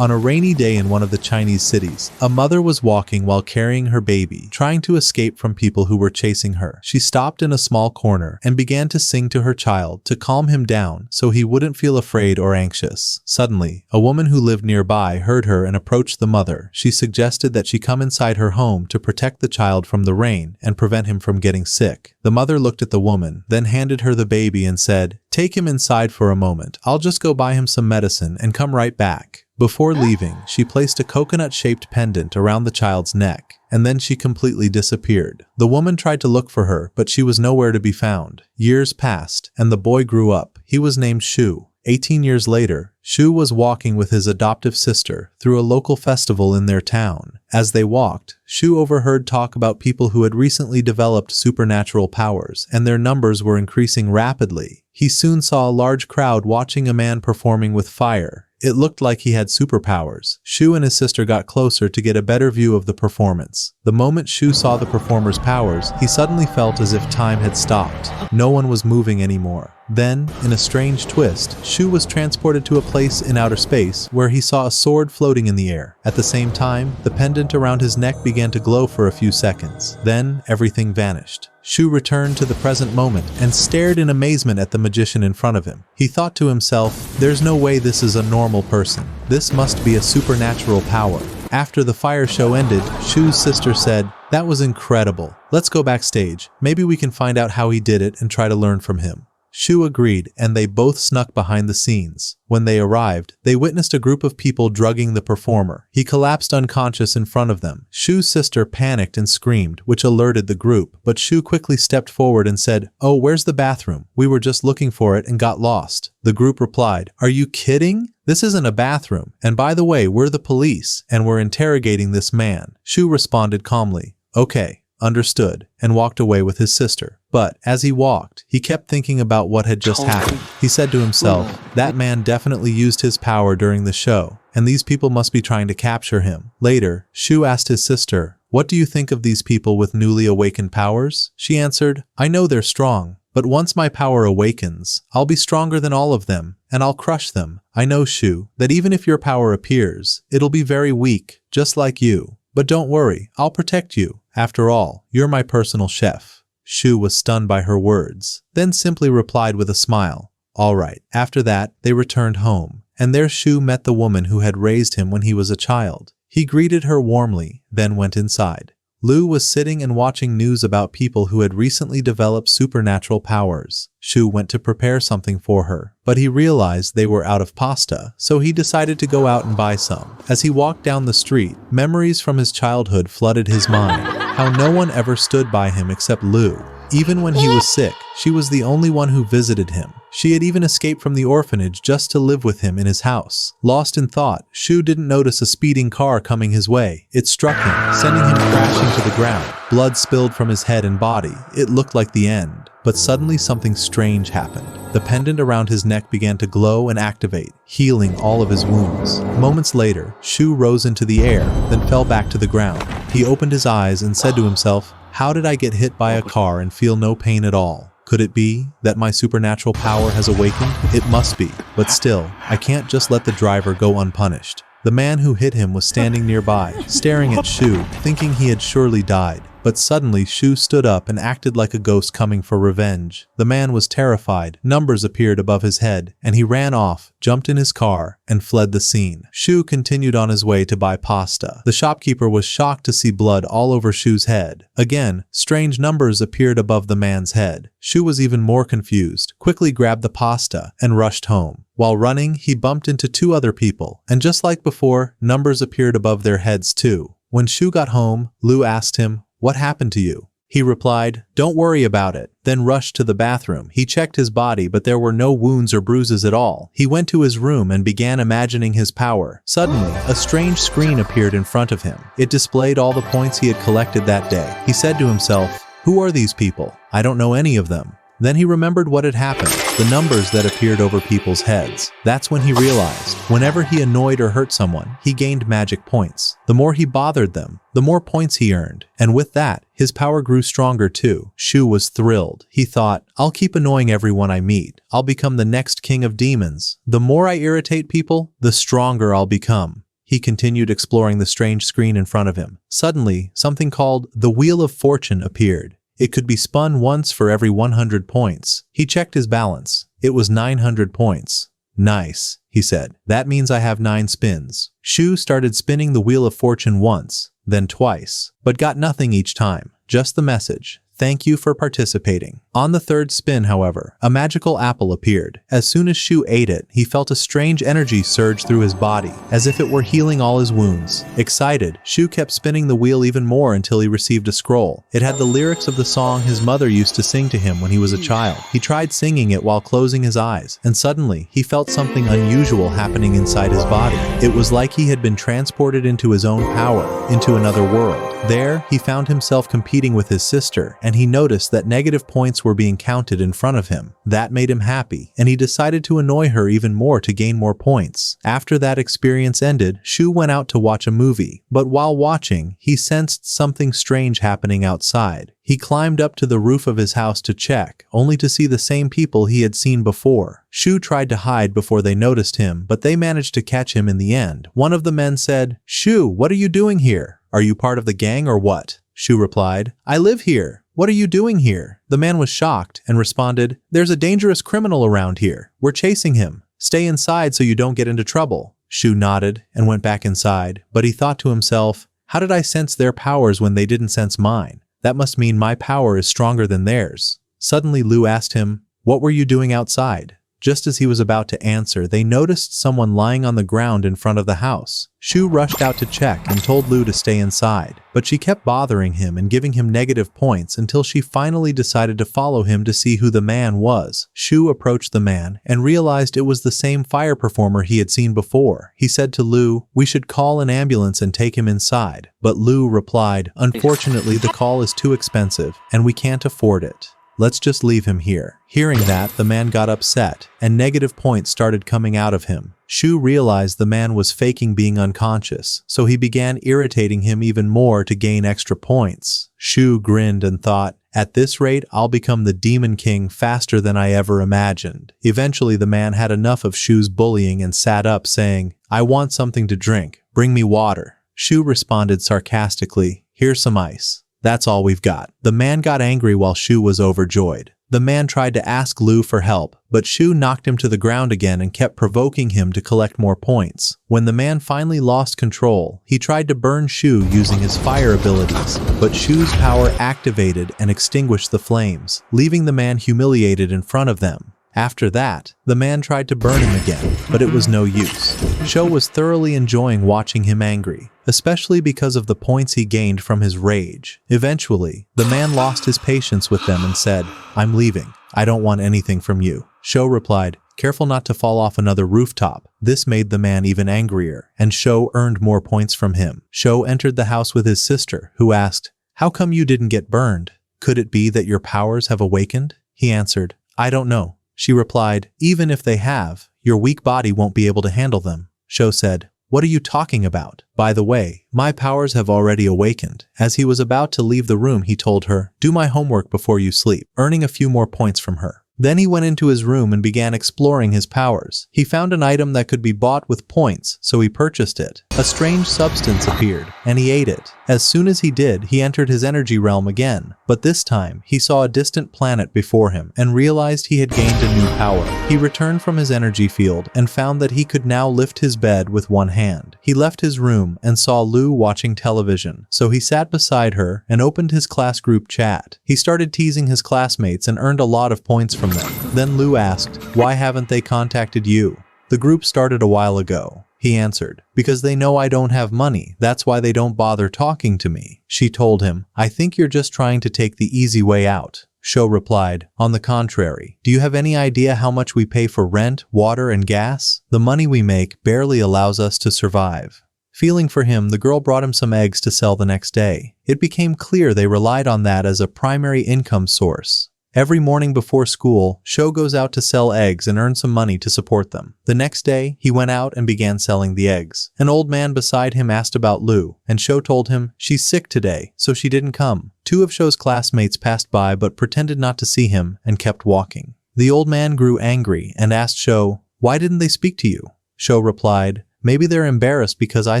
On a rainy day in one of the Chinese cities, a mother was walking while carrying her baby, trying to escape from people who were chasing her. She stopped in a small corner and began to sing to her child to calm him down so he wouldn't feel afraid or anxious. Suddenly, a woman who lived nearby heard her and approached the mother. She suggested that she come inside her home to protect the child from the rain and prevent him from getting sick. The mother looked at the woman, then handed her the baby and said, "Take him inside for a moment. I'll just go buy him some medicine and come right back." Before leaving, she placed a coconut-shaped pendant around the child's neck, and then she completely disappeared. The woman tried to look for her, but she was nowhere to be found. Years passed, and the boy grew up. He was named Shu. 18 years later, Shu was walking with his adoptive sister through a local festival in their town. As they walked, Shu overheard talk about people who had recently developed supernatural powers, and their numbers were increasing rapidly. He soon saw a large crowd watching a man performing with fire. It looked like he had superpowers. Shu and his sister got closer to get a better view of the performance. The moment Shu saw the performer's powers, he suddenly felt as if time had stopped. No one was moving anymore. Then, in a strange twist, Shu was transported to a place in outer space where he saw a sword floating in the air. At the same time, the pendant around his neck began to glow for a few seconds. Then, everything vanished. Shu returned to the present moment and stared in amazement at the magician in front of him. He thought to himself, "There's no way this is a normal person. This must be a supernatural power." After the fire show ended, Shu's sister said, "That was incredible. Let's go backstage. Maybe we can find out how he did it and try to learn from him." Shu agreed, and they both snuck behind the scenes. When they arrived, they witnessed a group of people drugging the performer. He collapsed unconscious in front of them. Shu's sister panicked and screamed, which alerted the group, but Shu quickly stepped forward and said, "Oh, where's the bathroom? We were just looking for it and got lost." The group replied, "Are you kidding? This isn't a bathroom. And by the way, we're the police, and we're interrogating this man." Shu responded calmly, "Okay, understood," and walked away with his sister. But as he walked, he kept thinking about what had just happened. He said to himself, "That man definitely used his power during the show, and these people must be trying to capture him." Later, Shu asked his sister, "What do you think of these people with newly awakened powers?" She answered, "I know they're strong, but once my power awakens, I'll be stronger than all of them, and I'll crush them. I know, Shu, that even if your power appears, it'll be very weak, just like you. But don't worry, I'll protect you. After all, you're my personal chef." Shu was stunned by her words, then simply replied with a smile, "All right." After that, they returned home, and there Shu met the woman who had raised him when he was a child. He greeted her warmly, then went inside. Lu was sitting and watching news about people who had recently developed supernatural powers. Shu went to prepare something for her, but he realized they were out of pasta, so he decided to go out and buy some. As he walked down the street, memories from his childhood flooded his mind. How no one ever stood by him except Lu. Even when he was sick, she was the only one who visited him. She had even escaped from the orphanage just to live with him in his house. Lost in thought, Shu didn't notice a speeding car coming his way. It struck him, sending him crashing to the ground. Blood spilled from his head and body. It looked like the end. But suddenly something strange happened. The pendant around his neck began to glow and activate, healing all of his wounds. Moments later, Shu rose into the air, then fell back to the ground. He opened his eyes and said to himself, "How did I get hit by a car and feel no pain at all? Could it be that my supernatural power has awakened? It must be. But still, I can't just let the driver go unpunished." The man who hit him was standing nearby, staring at Shu, thinking he had surely died. But suddenly Shu stood up and acted like a ghost coming for revenge. The man was terrified. Numbers appeared above his head, and he ran off, jumped in his car, and fled the scene. Shu continued on his way to buy pasta. The shopkeeper was shocked to see blood all over Shu's head. Again, strange numbers appeared above the man's head. Shu was even more confused, quickly grabbed the pasta, and rushed home. While running, he bumped into two other people, and just like before, numbers appeared above their heads too. When Shu got home, Lu asked him, "What happened to you?" He replied, "Don't worry about it," then rushed to the bathroom. He checked his body, but there were no wounds or bruises at all. He went to his room and began imagining his power. Suddenly, a strange screen appeared in front of him. It displayed all the points he had collected that day. He said to himself, "Who are these people? I don't know any of them." Then he remembered what had happened, the numbers that appeared over people's heads. That's when he realized, whenever he annoyed or hurt someone, he gained magic points. The more he bothered them, the more points he earned. And with that, his power grew stronger too. Shu was thrilled. He thought, "I'll keep annoying everyone I meet. I'll become the next king of demons. The more I irritate people, the stronger I'll become." He continued exploring the strange screen in front of him. Suddenly, something called the Wheel of Fortune appeared. It could be spun once for every 100 points. He checked his balance. It was 900 points. Nice, he said. That means I have 9 spins. Shu started spinning the Wheel of Fortune once, then twice, but got nothing each time. Just the message. Thank you for participating. On the third spin, however, a magical apple appeared. As soon as Shu ate it, he felt a strange energy surge through his body, as if it were healing all his wounds. Excited, Shu kept spinning the wheel even more until he received a scroll. It had the lyrics of the song his mother used to sing to him when he was a child. He tried singing it while closing his eyes, and suddenly, he felt something unusual happening inside his body. It was like he had been transported into his own power, into another world. There, he found himself competing with his sister, and he noticed that negative points were being counted in front of him. That made him happy, and he decided to annoy her even more to gain more points. After that experience ended, Shu went out to watch a movie, but while watching, he sensed something strange happening outside. He climbed up to the roof of his house to check, only to see the same people he had seen before. Shu tried to hide before they noticed him, but they managed to catch him in the end. One of the men said, "Shu, what are you doing here? Are you part of the gang or what?" Shu replied, "I live here. What are you doing here?" The man was shocked and responded, "There's a dangerous criminal around here. We're chasing him. Stay inside so you don't get into trouble." Shu nodded and went back inside, but he thought to himself, "How did I sense their powers when they didn't sense mine? That must mean my power is stronger than theirs." Suddenly Lu asked him, "What were you doing outside?" Just as he was about to answer, they noticed someone lying on the ground in front of the house. Shu rushed out to check and told Lu to stay inside, but she kept bothering him and giving him negative points until she finally decided to follow him to see who the man was. Shu approached the man and realized it was the same fire performer he had seen before. He said to Lu, "We should call an ambulance and take him inside." But Lu replied, "Unfortunately, the call is too expensive and we can't afford it. Let's just leave him here." Hearing that, the man got upset, and negative points started coming out of him. Shu realized the man was faking being unconscious, so he began irritating him even more to gain extra points. Shu grinned and thought, "At this rate, I'll become the Demon King faster than I ever imagined." Eventually, the man had enough of Shu's bullying and sat up, saying, "I want something to drink. Bring me water." Shu responded sarcastically, "Here's some ice. That's all we've got." The man got angry while Shu was overjoyed. The man tried to ask Lu for help, but Shu knocked him to the ground again and kept provoking him to collect more points. When the man finally lost control, he tried to burn Shu using his fire abilities, but Shu's power activated and extinguished the flames, leaving the man humiliated in front of them. After that, the man tried to burn him again, but it was no use. Shu was thoroughly enjoying watching him angry, especially because of the points he gained from his rage. Eventually, the man lost his patience with them and said, "I'm leaving. I don't want anything from you." Shu replied, "Careful not to fall off another rooftop." This made the man even angrier, and Shu earned more points from him. Shu entered the house with his sister, who asked, "How come you didn't get burned? Could it be that your powers have awakened?" He answered, "I don't know." She replied, "Even if they have, your weak body won't be able to handle them." Shu said, "What are you talking about? By the way, my powers have already awakened." As he was about to leave the room, he told her, "Do my homework before you sleep," earning a few more points from her. Then he went into his room and began exploring his powers. He found an item that could be bought with points, so he purchased it. A strange substance appeared, and he ate it. As soon as he did, he entered his energy realm again. But this time, he saw a distant planet before him and realized he had gained a new power. He returned from his energy field and found that he could now lift his bed with one hand. He left his room and saw Lu watching television, so he sat beside her and opened his class group chat. He started teasing his classmates and earned a lot of points from them. Then Lu asked, "Why haven't they contacted you?" "The group started a while ago," he answered. "Because they know I don't have money. That's why they don't bother talking to me." She told him, "I think you're just trying to take the easy way out." Shu replied, "On the contrary, do you have any idea how much we pay for rent, water, and gas? The money we make barely allows us to survive." Feeling for him, the girl brought him some eggs to sell the next day. It became clear they relied on that as a primary income source. Every morning before school, Shu goes out to sell eggs and earn some money to support them. The next day, he went out and began selling the eggs. An old man beside him asked about Lu, and Shu told him, "She's sick today, so she didn't come." Two of Shu's classmates passed by but pretended not to see him and kept walking. The old man grew angry and asked Shu, "Why didn't they speak to you?" Shu replied, Maybe they're embarrassed because I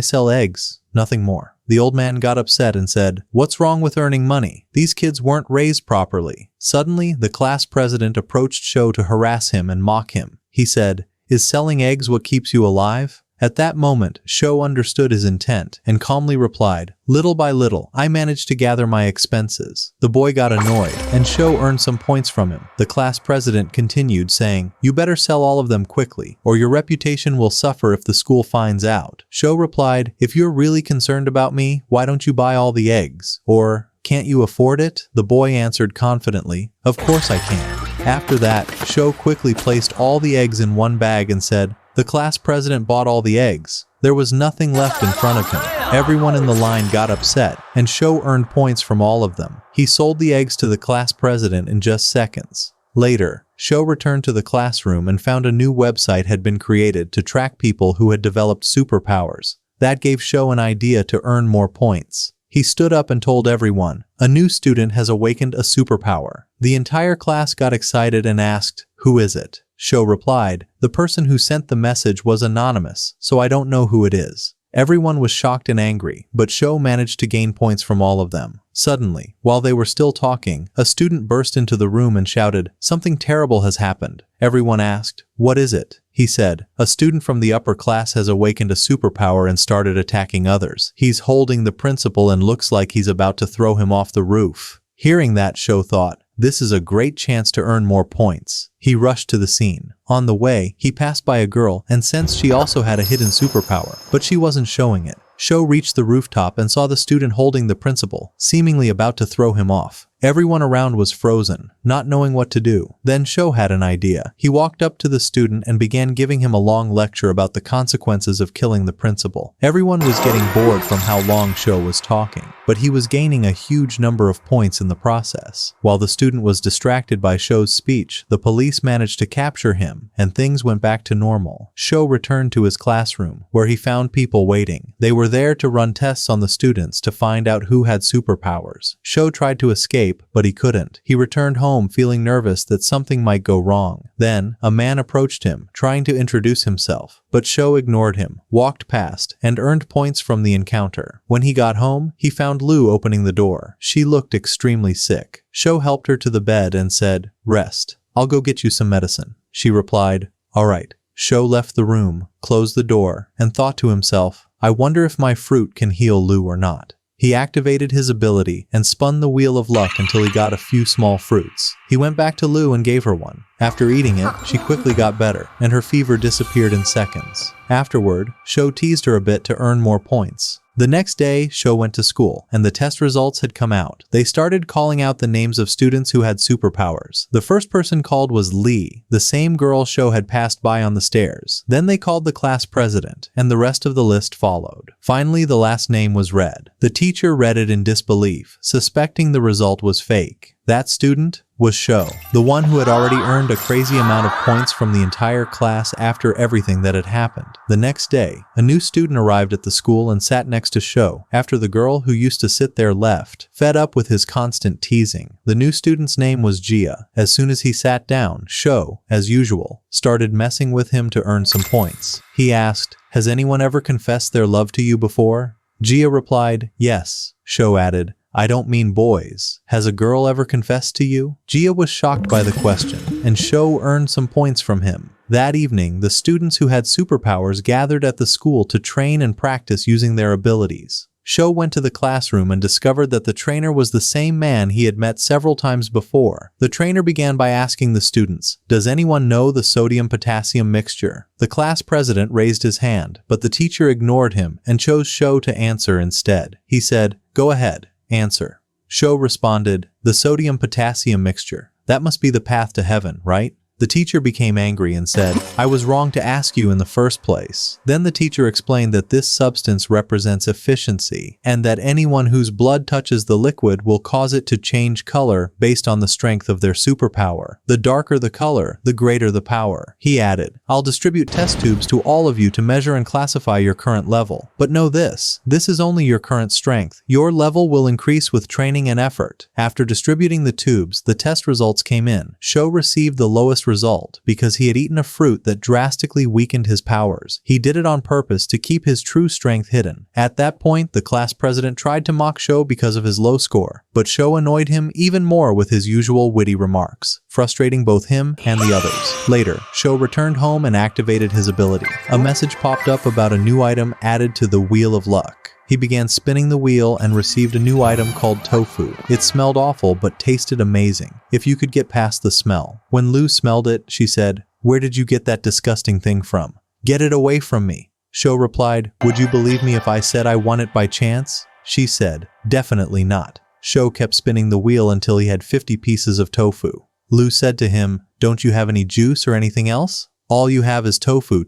sell eggs, nothing more. The old man got upset and said, "What's wrong with earning money? These kids weren't raised properly." Suddenly, the class president approached Sho to harass him and mock him. He said, "Is selling eggs what keeps you alive?" At that moment, Sho understood his intent and calmly replied, "Little by little, I managed to gather my expenses." The boy got annoyed, and Sho earned some points from him. The class president continued, saying, "You better sell all of them quickly, or your reputation will suffer if the school finds out." Sho replied, "If you're really concerned about me, why don't you buy all the eggs? Or, can't you afford it?" The boy answered confidently, "Of course I can." After that, Sho quickly placed all the eggs in one bag and said, "The class president bought all the eggs." There was nothing left in front of him. Everyone in the line got upset, and Sho earned points from all of them. He sold the eggs to the class president in just seconds. Later, Sho returned to the classroom and found a new website had been created to track people who had developed superpowers. That gave Sho an idea to earn more points. He stood up and told everyone, "A new student has awakened a superpower." The entire class got excited and asked, "Who is it?" Sho replied, "The person who sent the message was anonymous, so I don't know who it is." Everyone was shocked and angry, but Sho managed to gain points from all of them. Suddenly, while they were still talking, a student burst into the room and shouted, "Something terrible has happened." Everyone asked, "What is it?" He said, "A student from the upper class has awakened a superpower and started attacking others. He's holding the principal and looks like he's about to throw him off the roof." Hearing that, Sho thought, "This is a great chance to earn more points." He rushed to the scene. On the way, he passed by a girl and sensed she also had a hidden superpower, but she wasn't showing it. Sho reached the rooftop and saw the student holding the principal, seemingly about to throw him off. Everyone around was frozen, not knowing what to do. Then Sho had an idea. He walked up to the student and began giving him a long lecture about the consequences of killing the principal. Everyone was getting bored from how long Sho was talking, but he was gaining a huge number of points in the process. While the student was distracted by Sho's speech, the police managed to capture him, and things went back to normal. Sho returned to his classroom, where he found people waiting. They were there to run tests on the students to find out who had superpowers. Sho tried to escape, but he couldn't. He returned home feeling nervous that something might go wrong. Then, a man approached him, trying to introduce himself, but Sho ignored him, walked past, and earned points from the encounter. When he got home, he found Lu opening the door. She looked extremely sick. Sho helped her to the bed and said, "Rest. I'll go get you some medicine." She replied, "All right." Sho left the room, closed the door, and thought to himself, "I wonder if my fruit can heal Lu or not." He activated his ability and spun the wheel of luck until he got a few small fruits. He went back to Lu and gave her one. After eating it, she quickly got better, and her fever disappeared in seconds. Afterward, Sho teased her a bit to earn more points. The next day, Sho went to school, and the test results had come out. They started calling out the names of students who had superpowers. The first person called was Lee, the same girl Sho had passed by on the stairs. Then they called the class president, and the rest of the list followed. Finally, the last name was read. The teacher read it in disbelief, suspecting the result was fake. That student was Sho, the one who had already earned a crazy amount of points from the entire class after everything that had happened. The next day, a new student arrived at the school and sat next to Sho after the girl who used to sit there left, fed up with his constant teasing. The new student's name was Gia. As soon as he sat down, Sho, as usual, started messing with him to earn some points. He asked, "Has anyone ever confessed their love to you before?" Gia replied, "Yes." Sho added, "I don't mean boys. Has a girl ever confessed to you?" Gia was shocked by the question, and Sho earned some points from him. That evening, the students who had superpowers gathered at the school to train and practice using their abilities. Sho went to the classroom and discovered that the trainer was the same man he had met several times before. The trainer began by asking the students, "Does anyone know the sodium-potassium mixture?" The class president raised his hand, but the teacher ignored him and chose Sho to answer instead. He said, "Go ahead. Answer." Sho responded, "The sodium-potassium mixture. That must be the path to heaven, right?" The teacher became angry and said, "I was wrong to ask you in the first place." Then the teacher explained that this substance represents efficiency, and that anyone whose blood touches the liquid will cause it to change color based on the strength of their superpower. The darker the color, the greater the power. He added, "I'll distribute test tubes to all of you to measure and classify your current level. But know this is only your current strength. Your level will increase with training and effort." After distributing the tubes, the test results came in. Sho received the lowest result because he had eaten a fruit that drastically weakened his powers. He did it on purpose to keep his true strength hidden. At that point, the class president tried to mock Sho because of his low score, but Sho annoyed him even more with his usual witty remarks, frustrating both him and the others. Later, Sho returned home and activated his ability. A message popped up about a new item added to the Wheel of Luck. He began spinning the wheel and received a new item called tofu. It smelled awful but tasted amazing, if you could get past the smell. When Lu smelled it, she said, "Where did you get that disgusting thing from? Get it away from me." Sho replied, "Would you believe me if I said I won it by chance?" She said, "Definitely not." Sho kept spinning the wheel until he had 50 pieces of tofu. Lu said to him, "Don't you have any juice or anything else?" "All you have is tofu."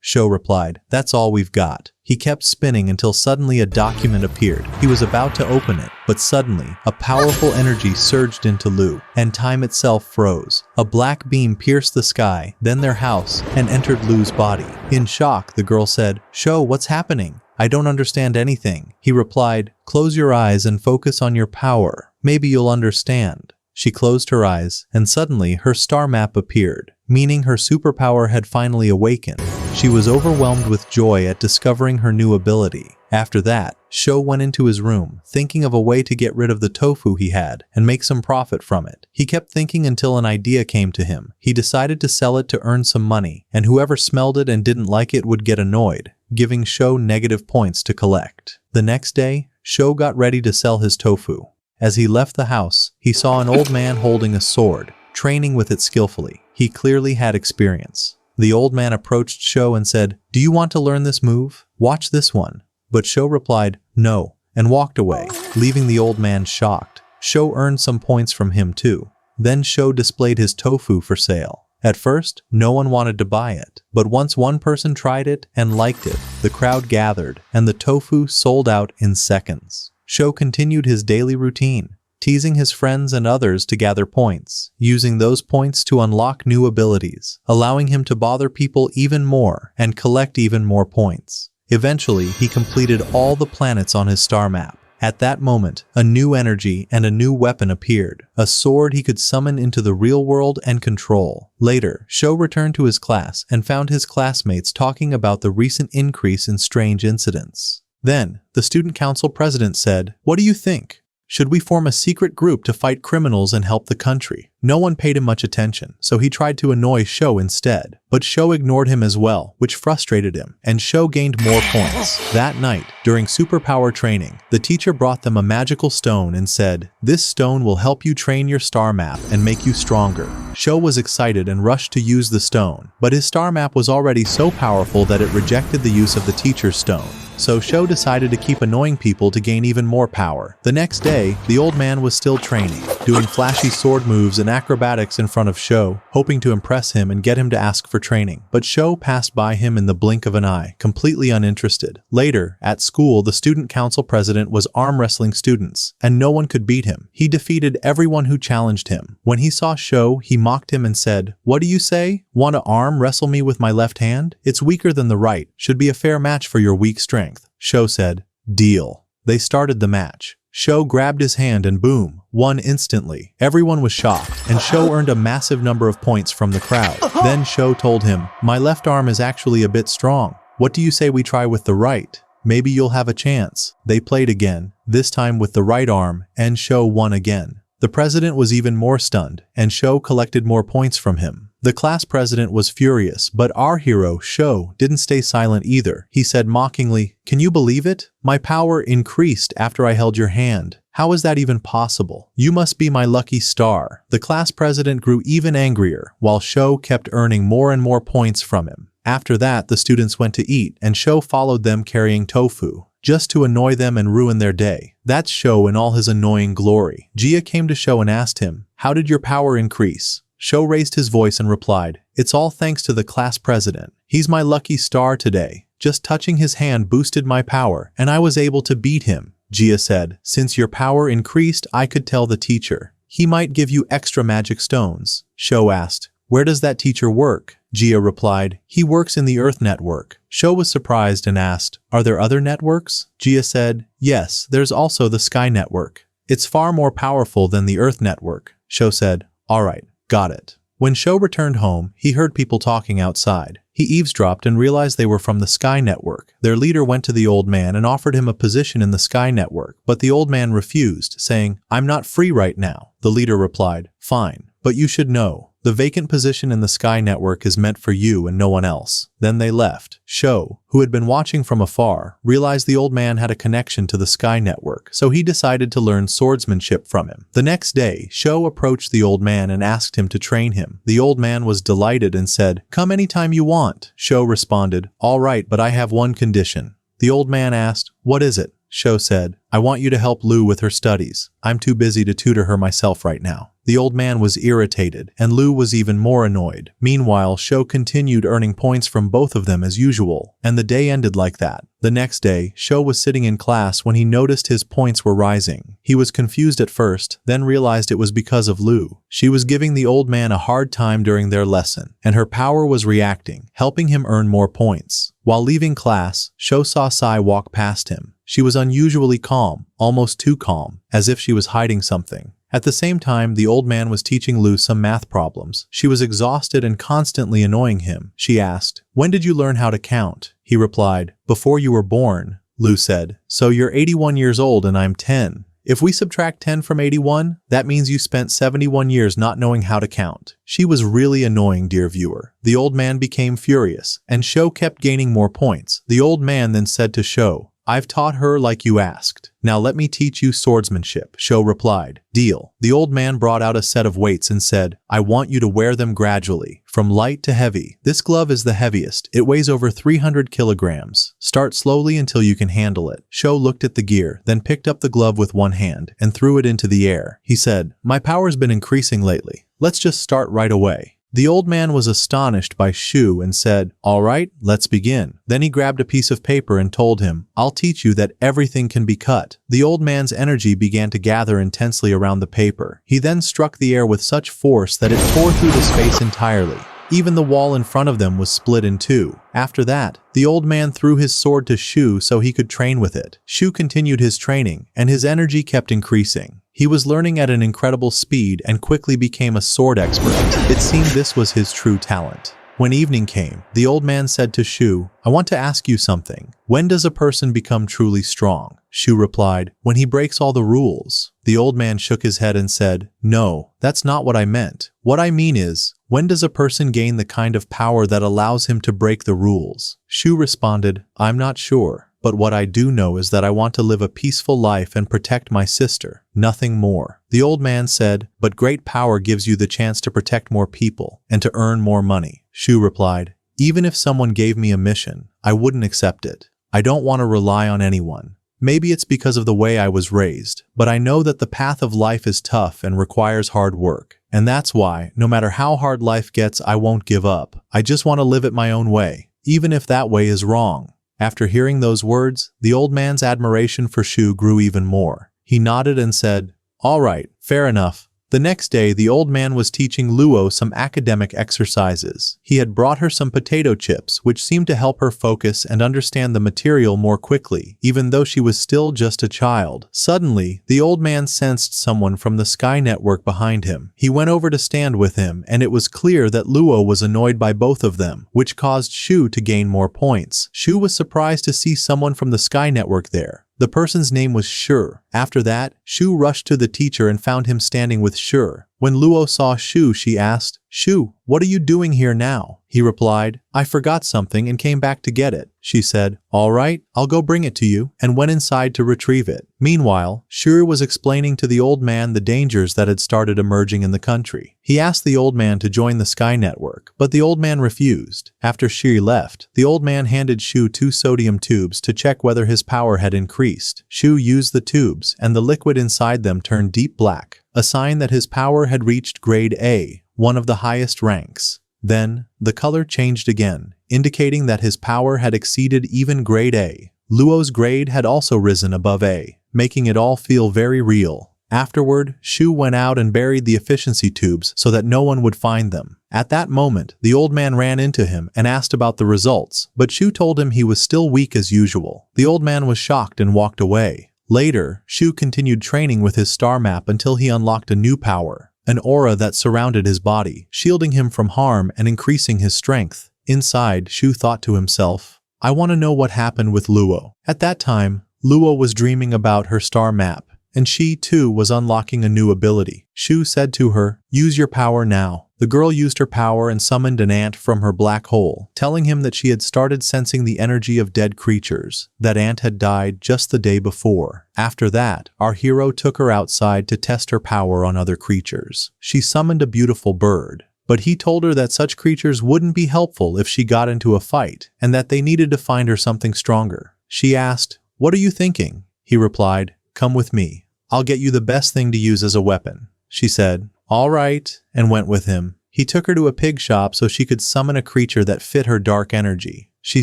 Sho replied, "That's all we've got." He kept spinning until suddenly a document appeared. He was about to open it, but suddenly, a powerful energy surged into Lu, and time itself froze. A black beam pierced the sky, then their house, and entered Lu's body. In shock, the girl said, "Sho, what's happening? I don't understand anything." He replied, "Close your eyes and focus on your power. Maybe you'll understand." She closed her eyes, and suddenly her star map appeared, meaning her superpower had finally awakened. She was overwhelmed with joy at discovering her new ability. After that, Sho went into his room, thinking of a way to get rid of the tofu he had and make some profit from it. He kept thinking until an idea came to him. He decided to sell it to earn some money, and whoever smelled it and didn't like it would get annoyed, giving Sho negative points to collect. The next day, Sho got ready to sell his tofu. As he left the house, he saw an old man holding a sword, training with it skillfully. He clearly had experience. The old man approached Sho and said, "Do you want to learn this move? Watch this one." But Sho replied, "No," and walked away, leaving the old man shocked. Sho earned some points from him too. Then Sho displayed his tofu for sale. At first, no one wanted to buy it, but once one person tried it and liked it, the crowd gathered, and the tofu sold out in seconds. Sho continued his daily routine, teasing his friends and others to gather points, using those points to unlock new abilities, allowing him to bother people even more and collect even more points. Eventually, he completed all the planets on his star map. At that moment, a new energy and a new weapon appeared, a sword he could summon into the real world and control. Later, Sho returned to his class and found his classmates talking about the recent increase in strange incidents. Then, the student council president said, "What do you think? Should we form a secret group to fight criminals and help the country?" No one paid him much attention, so he tried to annoy Sho instead. But Sho ignored him as well, which frustrated him, and Sho gained more points. That night, during superpower training, the teacher brought them a magical stone and said, "This stone will help you train your star map and make you stronger." Sho was excited and rushed to use the stone, but his star map was already so powerful that it rejected the use of the teacher's stone. So Sho decided to keep annoying people to gain even more power. The next day, the old man was still training, doing flashy sword moves and acrobatics in front of Sho, hoping to impress him and get him to ask for training. But Sho passed by him in the blink of an eye, completely uninterested. Later, at school, the student council president was arm wrestling students, and no one could beat him. He defeated everyone who challenged him. When he saw Sho, he mocked him and said, "What do you say? Want to arm wrestle me with my left hand? It's weaker than the right. Should be a fair match for your weak strength." Sho said, "Deal." They started the match. Sho grabbed his hand and boom, won instantly. Everyone was shocked, and Sho earned a massive number of points from the crowd. Then Sho told him, "My left arm is actually a bit strong. What do you say we try with the right? Maybe you'll have a chance." They played again, this time with the right arm, and Sho won again. The president was even more stunned, and Sho collected more points from him. The class president was furious, but our hero, Sho, didn't stay silent either. He said mockingly, "Can you believe it? My power increased after I held your hand. How is that even possible? You must be my lucky star." The class president grew even angrier, while Sho kept earning more and more points from him. After that, the students went to eat, and Sho followed them carrying tofu, just to annoy them and ruin their day. That's Sho in all his annoying glory. Gia came to Sho and asked him, "How did your power increase?" Sho raised his voice and replied, "It's all thanks to the class president. He's my lucky star today. Just touching his hand boosted my power, and I was able to beat him." Gia said, "Since your power increased, I could tell the teacher. He might give you extra magic stones." Sho asked, "Where does that teacher work?" Gia replied, "He works in the Earth Network." Sho was surprised and asked, "Are there other networks?" Gia said, "Yes, there's also the Sky Network. It's far more powerful than the Earth Network." Sho said, "Alright, got it. When Sho returned home, he heard people talking outside. He eavesdropped and realized they were from the Sky Network. Their leader went to the old man and offered him a position in the Sky Network, but the old man refused, saying, "I'm not free right now." The leader replied, "Fine, but you should know. The vacant position in the Sky Network is meant for you and no one else." Then they left. Sho, who had been watching from afar, realized the old man had a connection to the Sky Network, so he decided to learn swordsmanship from him. The next day, Sho approached the old man and asked him to train him. The old man was delighted and said, "Come anytime you want." Sho responded, "All right, but I have one condition." The old man asked, "What is it?" Sho said, "I want you to help Lu with her studies. I'm too busy to tutor her myself right now." The old man was irritated, and Lu was even more annoyed. Meanwhile, Sho continued earning points from both of them as usual, and the day ended like that. The next day, Sho was sitting in class when he noticed his points were rising. He was confused at first, then realized it was because of Lu. She was giving the old man a hard time during their lesson, and her power was reacting, helping him earn more points. While leaving class, Sho saw Sai walk past him. She was unusually calm, almost too calm, as if she was hiding something. At the same time, the old man was teaching Lu some math problems. She was exhausted and constantly annoying him. She asked, "When did you learn how to count?" He replied, "Before you were born." Lu said, "So you're 81 years old and I'm 10. If we subtract 10 from 81, that means you spent 71 years not knowing how to count." She was really annoying, dear viewer. The old man became furious, and Sho kept gaining more points. The old man then said to Sho, "I've taught her like you asked. Now let me teach you swordsmanship." Sho replied, "Deal." The old man brought out a set of weights and said, "I want you to wear them gradually, from light to heavy. This glove is the heaviest. It weighs over 300 kilograms. Start slowly until you can handle it." Sho looked at the gear, then picked up the glove with one hand and threw it into the air. He said, "My power's been increasing lately. Let's just start right away." The old man was astonished by Shu and said, "All right, let's begin." Then he grabbed a piece of paper and told him, "I'll teach you that everything can be cut." The old man's energy began to gather intensely around the paper. He then struck the air with such force that it tore through the space entirely. Even the wall in front of them was split in two. After that, the old man threw his sword to Shu so he could train with it. Shu continued his training, and his energy kept increasing. He was learning at an incredible speed and quickly became a sword expert. It seemed this was his true talent. When evening came, the old man said to Shu, "I want to ask you something. When does a person become truly strong?" Shu replied, "When he breaks all the rules." The old man shook his head and said, "No, that's not what I meant. What I mean is, when does a person gain the kind of power that allows him to break the rules?" Shu responded, "I'm not sure. But what I do know is that I want to live a peaceful life and protect my sister. Nothing more." The old man said, "But great power gives you the chance to protect more people and to earn more money." Shu replied, "Even if someone gave me a mission, I wouldn't accept it. I don't want to rely on anyone. Maybe it's because of the way I was raised, but I know that the path of life is tough and requires hard work. And that's why, no matter how hard life gets, I won't give up. I just want to live it my own way, even if that way is wrong." After hearing those words, the old man's admiration for Shu grew even more. He nodded and said, "All right, fair enough." The next day, the old man was teaching Luo some academic exercises. He had brought her some potato chips, which seemed to help her focus and understand the material more quickly, even though she was still just a child. Suddenly, the old man sensed someone from the Sky Network behind him. He went over to stand with him, and it was clear that Luo was annoyed by both of them, which caused Shu to gain more points. Shu was surprised to see someone from the Sky Network there. The person's name was Shure. After that, Shu rushed to the teacher and found him standing with Shure. When Luo saw Shu, she asked, "Shu, what are you doing here now?" He replied, "I forgot something and came back to get it." She said, "All right, I'll go bring it to you," and went inside to retrieve it. Meanwhile, Shure was explaining to the old man the dangers that had started emerging in the country. He asked the old man to join the Sky Network, but the old man refused. After Shure left, the old man handed Shu 2 sodium tubes to check whether his power had increased. Shu used the tubes, and the liquid inside them turned deep black, a sign that his power had reached grade A, one of the highest ranks. Then, the color changed again, indicating that his power had exceeded even grade A. Luo's grade had also risen above A, making it all feel very real. Afterward, Shu went out and buried the efficiency tubes so that no one would find them. At that moment, the old man ran into him and asked about the results, but Shu told him he was still weak as usual. The old man was shocked and walked away. Later, Shu continued training with his star map until he unlocked a new power. an aura that surrounded his body, shielding him from harm and increasing his strength. Inside, Shu thought to himself, I want to know what happened with Luo. At that time, Luo was dreaming about her star map, and she, too, was unlocking a new ability. Shu said to her, use your power now. The girl used her power and summoned an ant from her black hole, telling him that she had started sensing the energy of dead creatures. That ant had died just the day before. After that, our hero took her outside to test her power on other creatures. She summoned a beautiful bird, but he told her that such creatures wouldn't be helpful if she got into a fight, and that they needed to find her something stronger. She asked, what are you thinking? He replied, come with me. I'll get you the best thing to use as a weapon. She said, all right, and went with him. He took her to a pig shop so she could summon a creature that fit her dark energy. She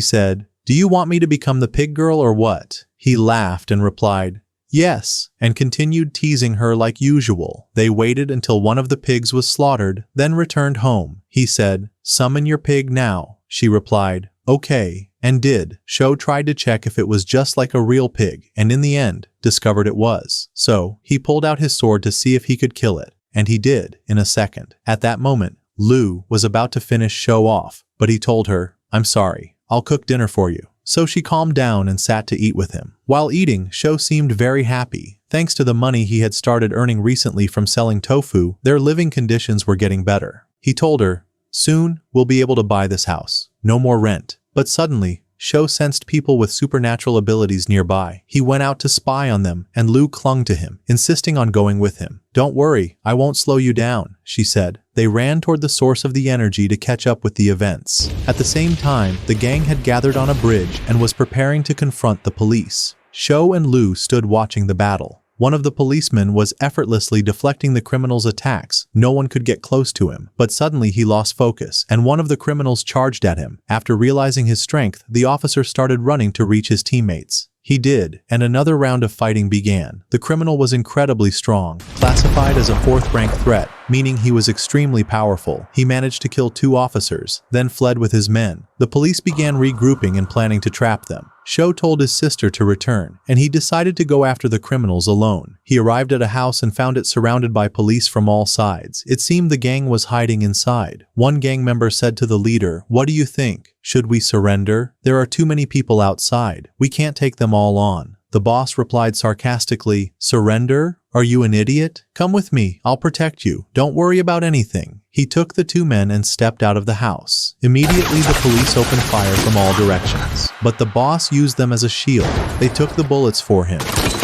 said, do you want me to become the pig girl or what? He laughed and replied, yes, and continued teasing her like usual. They waited until one of the pigs was slaughtered, then returned home. He said, summon your pig now. She replied, okay, and did. Sho tried to check if it was just like a real pig, and in the end, discovered it was. So, he pulled out his sword to see if he could kill it, and he did, in a second. At that moment, Lu was about to finish Sho off, but he told her, I'm sorry, I'll cook dinner for you. So she calmed down and sat to eat with him. While eating, Sho seemed very happy. Thanks to the money he had started earning recently from selling tofu, their living conditions were getting better. He told her, soon, we'll be able to buy this house. No more rent. But suddenly, Sho sensed people with supernatural abilities nearby. He went out to spy on them, and Lu clung to him, insisting on going with him. Don't worry, I won't slow you down, she said. They ran toward the source of the energy to catch up with the events. At the same time, the gang had gathered on a bridge and was preparing to confront the police. Sho and Lu stood watching the battle. One of the policemen was effortlessly deflecting the criminals' attacks. No one could get close to him, but suddenly he lost focus, and one of the criminals charged at him. After realizing his strength, the officer started running to reach his teammates. He did, and another round of fighting began. The criminal was incredibly strong, classified as a 4th-rank threat, meaning he was extremely powerful. He managed to kill 2 officers, then fled with his men. The police began regrouping and planning to trap them. Sho told his sister to return, and he decided to go after the criminals alone. He arrived at a house and found it surrounded by police from all sides. It seemed the gang was hiding inside. One gang member said to the leader, what do you think? Should we surrender? There are too many people outside. We can't take them all on. The boss replied sarcastically, surrender? Are you an idiot? Come with me, I'll protect you. Don't worry about anything. He took the 2 men and stepped out of the house. Immediately the police opened fire from all directions, but the boss used them as a shield. They took the bullets for him.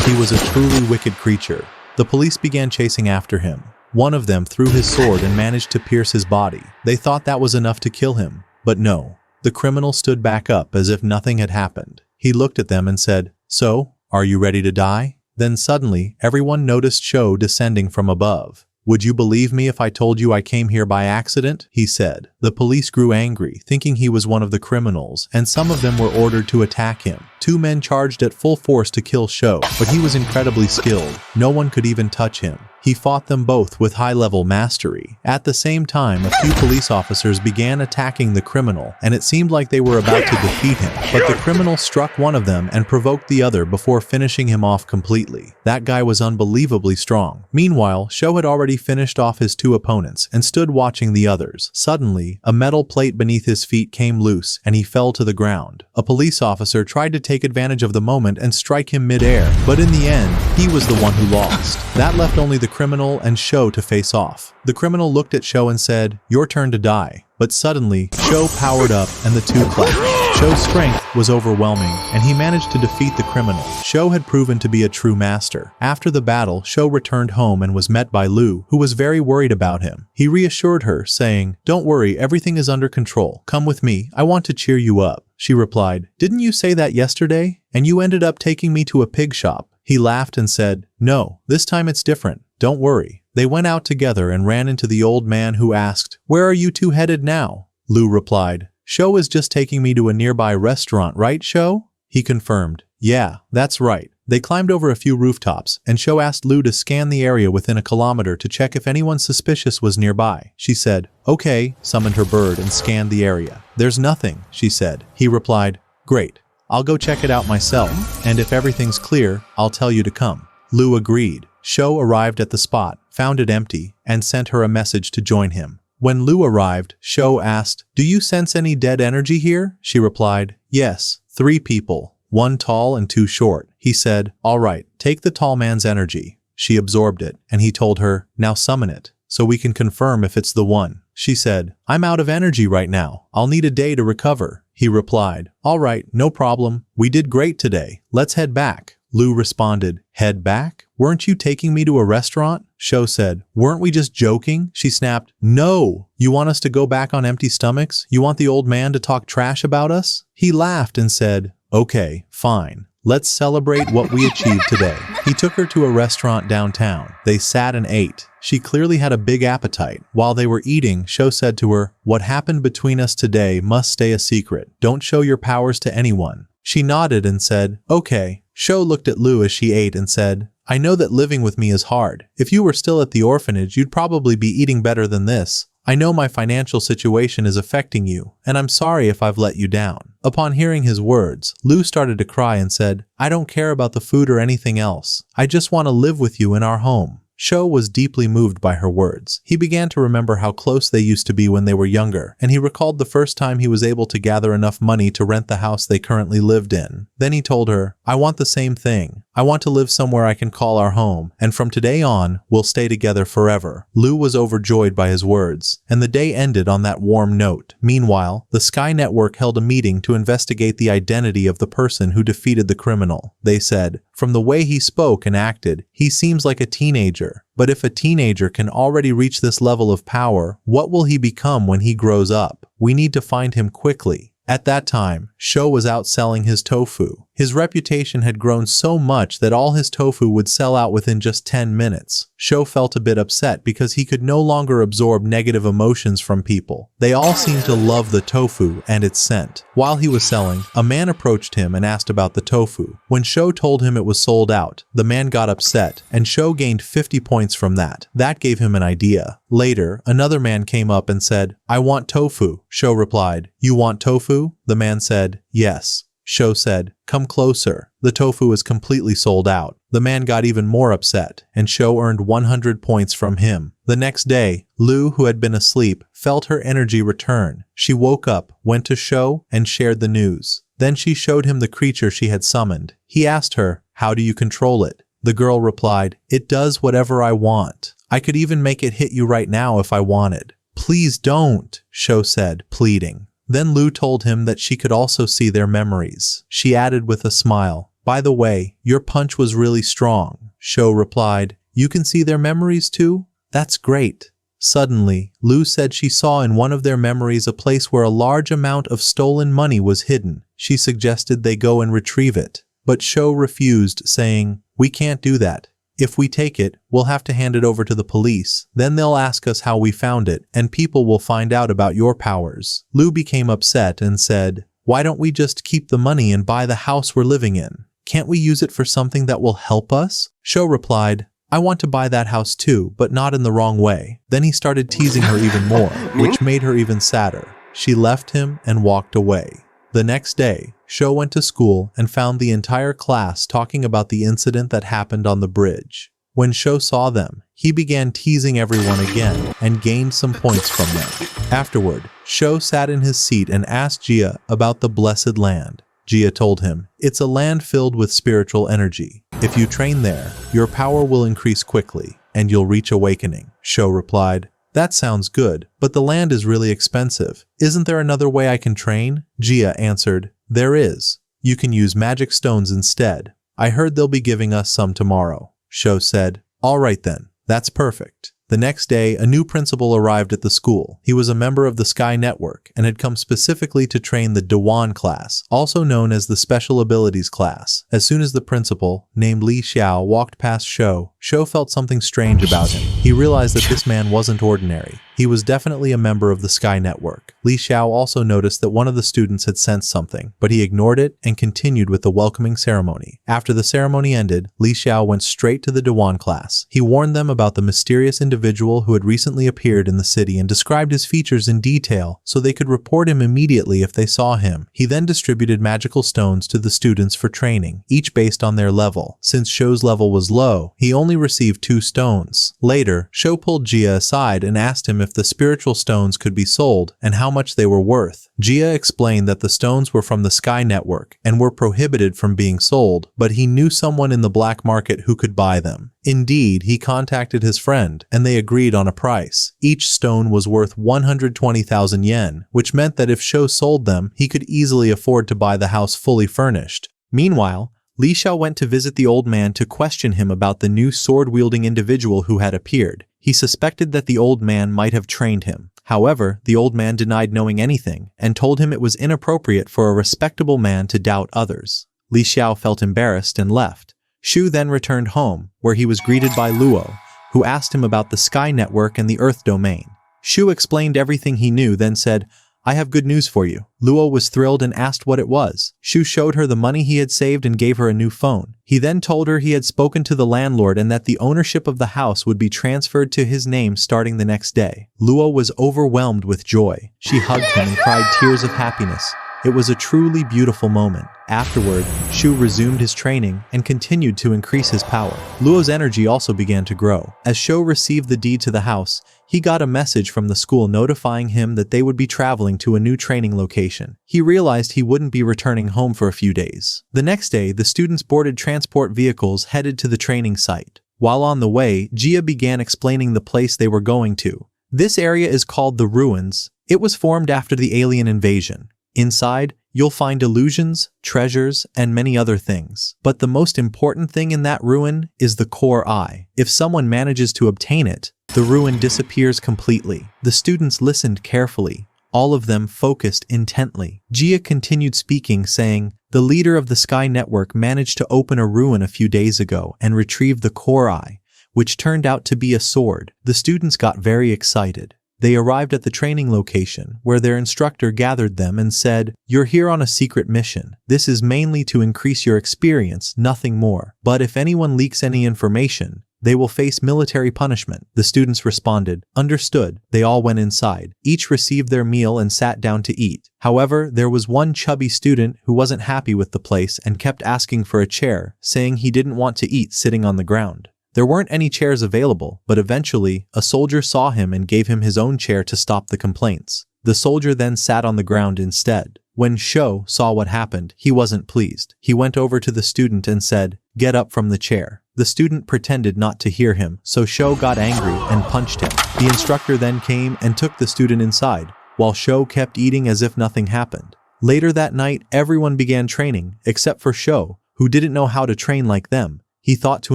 He was a truly wicked creature. The police began chasing after him. One of them threw his sword and managed to pierce his body. They thought that was enough to kill him, but no. The criminal stood back up as if nothing had happened. He looked at them and said, so, are you ready to die? Then suddenly, everyone noticed Sho descending from above. Would you believe me if I told you I came here by accident? He said. The police grew angry, thinking he was one of the criminals, and some of them were ordered to attack him. 2 men charged at full force to kill Sho, but he was incredibly skilled. No one could even touch him. He fought them both with high-level mastery. At the same time, a few police officers began attacking the criminal, and it seemed like they were about to defeat him. But the criminal struck one of them and provoked the other before finishing him off completely. That guy was unbelievably strong. Meanwhile, Sho had already finished off his 2 opponents and stood watching the others. Suddenly, a metal plate beneath his feet came loose, and he fell to the ground. A police officer tried to take advantage of the moment and strike him mid-air, but in the end, he was the one who lost. That left only the criminal and Sho to face off. The criminal looked at Sho and said, your turn to die. But suddenly, Sho powered up and the 2 clashed. Sho's strength was overwhelming, and he managed to defeat the criminal. Sho had proven to be a true master. After the battle, Sho returned home and was met by Lu, who was very worried about him. He reassured her, saying, don't worry, everything is under control. Come with me, I want to cheer you up. She replied, didn't you say that yesterday? And you ended up taking me to a pig shop. He laughed and said, no, this time it's different. Don't worry. They went out together and ran into the old man who asked, where are you 2 headed now? Lu replied, Sho is just taking me to a nearby restaurant, right, Sho? He confirmed, yeah, that's right. They climbed over a few rooftops, and Sho asked Lu to scan the area within a kilometer to check if anyone suspicious was nearby. She said, okay, summoned her bird and scanned the area. There's nothing, she said. He replied, great. I'll go check it out myself, and if everything's clear, I'll tell you to come. Lu agreed. Sho arrived at the spot. found it empty, and sent her a message to join him. When Lu arrived, Sho asked, "Do you sense any dead energy here?" She replied, "Yes, 3 people, 1 tall and 2 short." He said, "All right, take the tall man's energy." She absorbed it, and he told her, "Now summon it, so we can confirm if it's the one." She said, "I'm out of energy right now. I'll need a day to recover." He replied, "All right, no problem. We did great today. Let's head back." Lu responded, "Head back? Weren't you taking me to a restaurant?" Sho said, "Weren't we just joking?" She snapped, "No! You want us to go back on empty stomachs? You want the old man to talk trash about us?" He laughed and said, "Okay, fine. Let's celebrate what we achieved today." He took her to a restaurant downtown. They sat and ate. She clearly had a big appetite. While they were eating, Sho said to her, "What happened between us today must stay a secret. Don't show your powers to anyone." She nodded and said, "Okay." Sho looked at Lu as she ate and said, "I know that living with me is hard. If you were still at the orphanage, you'd probably be eating better than this. I know my financial situation is affecting you, and I'm sorry if I've let you down." Upon hearing his words, Lu started to cry and said, "I don't care about the food or anything else. I just want to live with you in our home." Sho was deeply moved by her words. He began to remember how close they used to be when they were younger, and he recalled the first time he was able to gather enough money to rent the house they currently lived in. Then he told her, "I want the same thing. I want to live somewhere I can call our home, and from today on, we'll stay together forever." Lu was overjoyed by his words, and the day ended on that warm note. Meanwhile, the Sky Network held a meeting to investigate the identity of the person who defeated the criminal. They said, "From the way he spoke and acted, he seems like a teenager. But if a teenager can already reach this level of power, what will he become when he grows up? We need to find him quickly." At that time, Sho was out selling his tofu. His reputation had grown so much that all his tofu would sell out within just 10 minutes. Sho felt a bit upset because he could no longer absorb negative emotions from people. They all seemed to love the tofu and its scent. While he was selling, a man approached him and asked about the tofu. When Sho told him it was sold out, the man got upset, and Sho gained 50 points from that. That gave him an idea. Later, another man came up and said, "I want tofu." Sho replied, "You want tofu?" The man said, "Yes." Sho said, "Come closer." The tofu is completely sold out. The man got even more upset, and Sho earned 100 points from him. The next day, Lu, who had been asleep, felt her energy return. She woke up, went to Sho, and shared the news. Then she showed him the creature she had summoned. He asked her, "How do you control it?" The girl replied, "It does whatever I want. I could even make it hit you right now if I wanted." "Please don't," Sho said, pleading. Then Lu told him that she could also see their memories. She added with a smile, "By the way, your punch was really strong." Sho replied, "You can see their memories too? That's great." Suddenly, Lu said she saw in one of their memories a place where a large amount of stolen money was hidden. She suggested they go and retrieve it. But Sho refused, saying, "We can't do that. If we take it, we'll have to hand it over to the police. Then they'll ask us how we found it, and people will find out about your powers." Lu became upset and said, "Why don't we just keep the money and buy the house we're living in? Can't we use it for something that will help us?" Sho replied, "I want to buy that house too, but not in the wrong way." Then he started teasing her even more, which made her even sadder. She left him and walked away. The next day, Sho went to school and found the entire class talking about the incident that happened on the bridge. When Sho saw them, he began teasing everyone again and gained some points from them. Afterward, Sho sat in his seat and asked Jia about the Blessed Land. Jia told him, "It's a land filled with spiritual energy. If you train there, your power will increase quickly, and you'll reach awakening." Sho replied, "That sounds good, but the land is really expensive. Isn't there another way I can train?" Jia answered, "There is. You can use magic stones instead. I heard they'll be giving us some tomorrow." Sho said, "All right then, that's perfect." The next day, a new principal arrived at the school. He was a member of the Sky Network and had come specifically to train the Dewan class, also known as the Special Abilities class. As soon as the principal, named Li Xiao, walked past Sho felt something strange about him. He realized that this man wasn't ordinary. He was definitely a member of the Sky Network. Li Xiao also noticed that one of the students had sensed something, but he ignored it and continued with the welcoming ceremony. After the ceremony ended, Li Xiao went straight to the Dewan class. He warned them about the mysterious individual who had recently appeared in the city and described his features in detail so they could report him immediately if they saw him. He then distributed magical stones to the students for training, each based on their level. Since Sho's level was low, he only only received 2 stones. Later, Sho pulled Jia aside and asked him if the spiritual stones could be sold and how much they were worth. Jia explained that the stones were from the Sky Network and were prohibited from being sold, but he knew someone in the black market who could buy them. Indeed, he contacted his friend, and they agreed on a price. Each stone was worth 120,000 yen, which meant that if Sho sold them, he could easily afford to buy the house fully furnished. Meanwhile, Li Xiao went to visit the old man to question him about the new sword-wielding individual who had appeared. He suspected that the old man might have trained him. However, the old man denied knowing anything and told him it was inappropriate for a respectable man to doubt others. Li Xiao felt embarrassed and left. Shu then returned home, where he was greeted by Luo, who asked him about the Sky Network and the Earth domain. Shu explained everything he knew, then said, "I have good news for you." Luo was thrilled and asked what it was. Shu showed her the money he had saved and gave her a new phone. He then told her he had spoken to the landlord and that the ownership of the house would be transferred to his name starting the next day. Luo was overwhelmed with joy. She hugged him and cried tears of happiness. It was a truly beautiful moment. Afterward, Shu resumed his training and continued to increase his power. Luo's energy also began to grow. As Shu received the deed to the house, he got a message from the school notifying him that they would be traveling to a new training location. He realized he wouldn't be returning home for a few days. The next day, the students boarded transport vehicles headed to the training site. While on the way, Jia began explaining the place they were going to. This area is called the Ruins. It was formed after the alien invasion. Inside, you'll find illusions, treasures, and many other things. But the most important thing in that ruin is the core eye. If someone manages to obtain it, the ruin disappears completely. The students listened carefully, all of them focused intently. Jia continued speaking, saying, "The leader of the Sky Network managed to open a ruin a few days ago and retrieve the core eye, which turned out to be a sword." The students got very excited. They arrived at the training location, where their instructor gathered them and said, "You're here on a secret mission. This is mainly to increase your experience, nothing more. But if anyone leaks any information, they will face military punishment." The students responded, "Understood." They all went inside. Each received their meal and sat down to eat. However, there was one chubby student who wasn't happy with the place and kept asking for a chair, saying he didn't want to eat sitting on the ground. There weren't any chairs available, but eventually, a soldier saw him and gave him his own chair to stop the complaints. The soldier then sat on the ground instead. When Sho saw what happened, he wasn't pleased. He went over to the student and said, "Get up from the chair." The student pretended not to hear him, so Sho got angry and punched him. The instructor then came and took the student inside, while Sho kept eating as if nothing happened. Later that night, everyone began training, except for Sho, who didn't know how to train like them. He thought to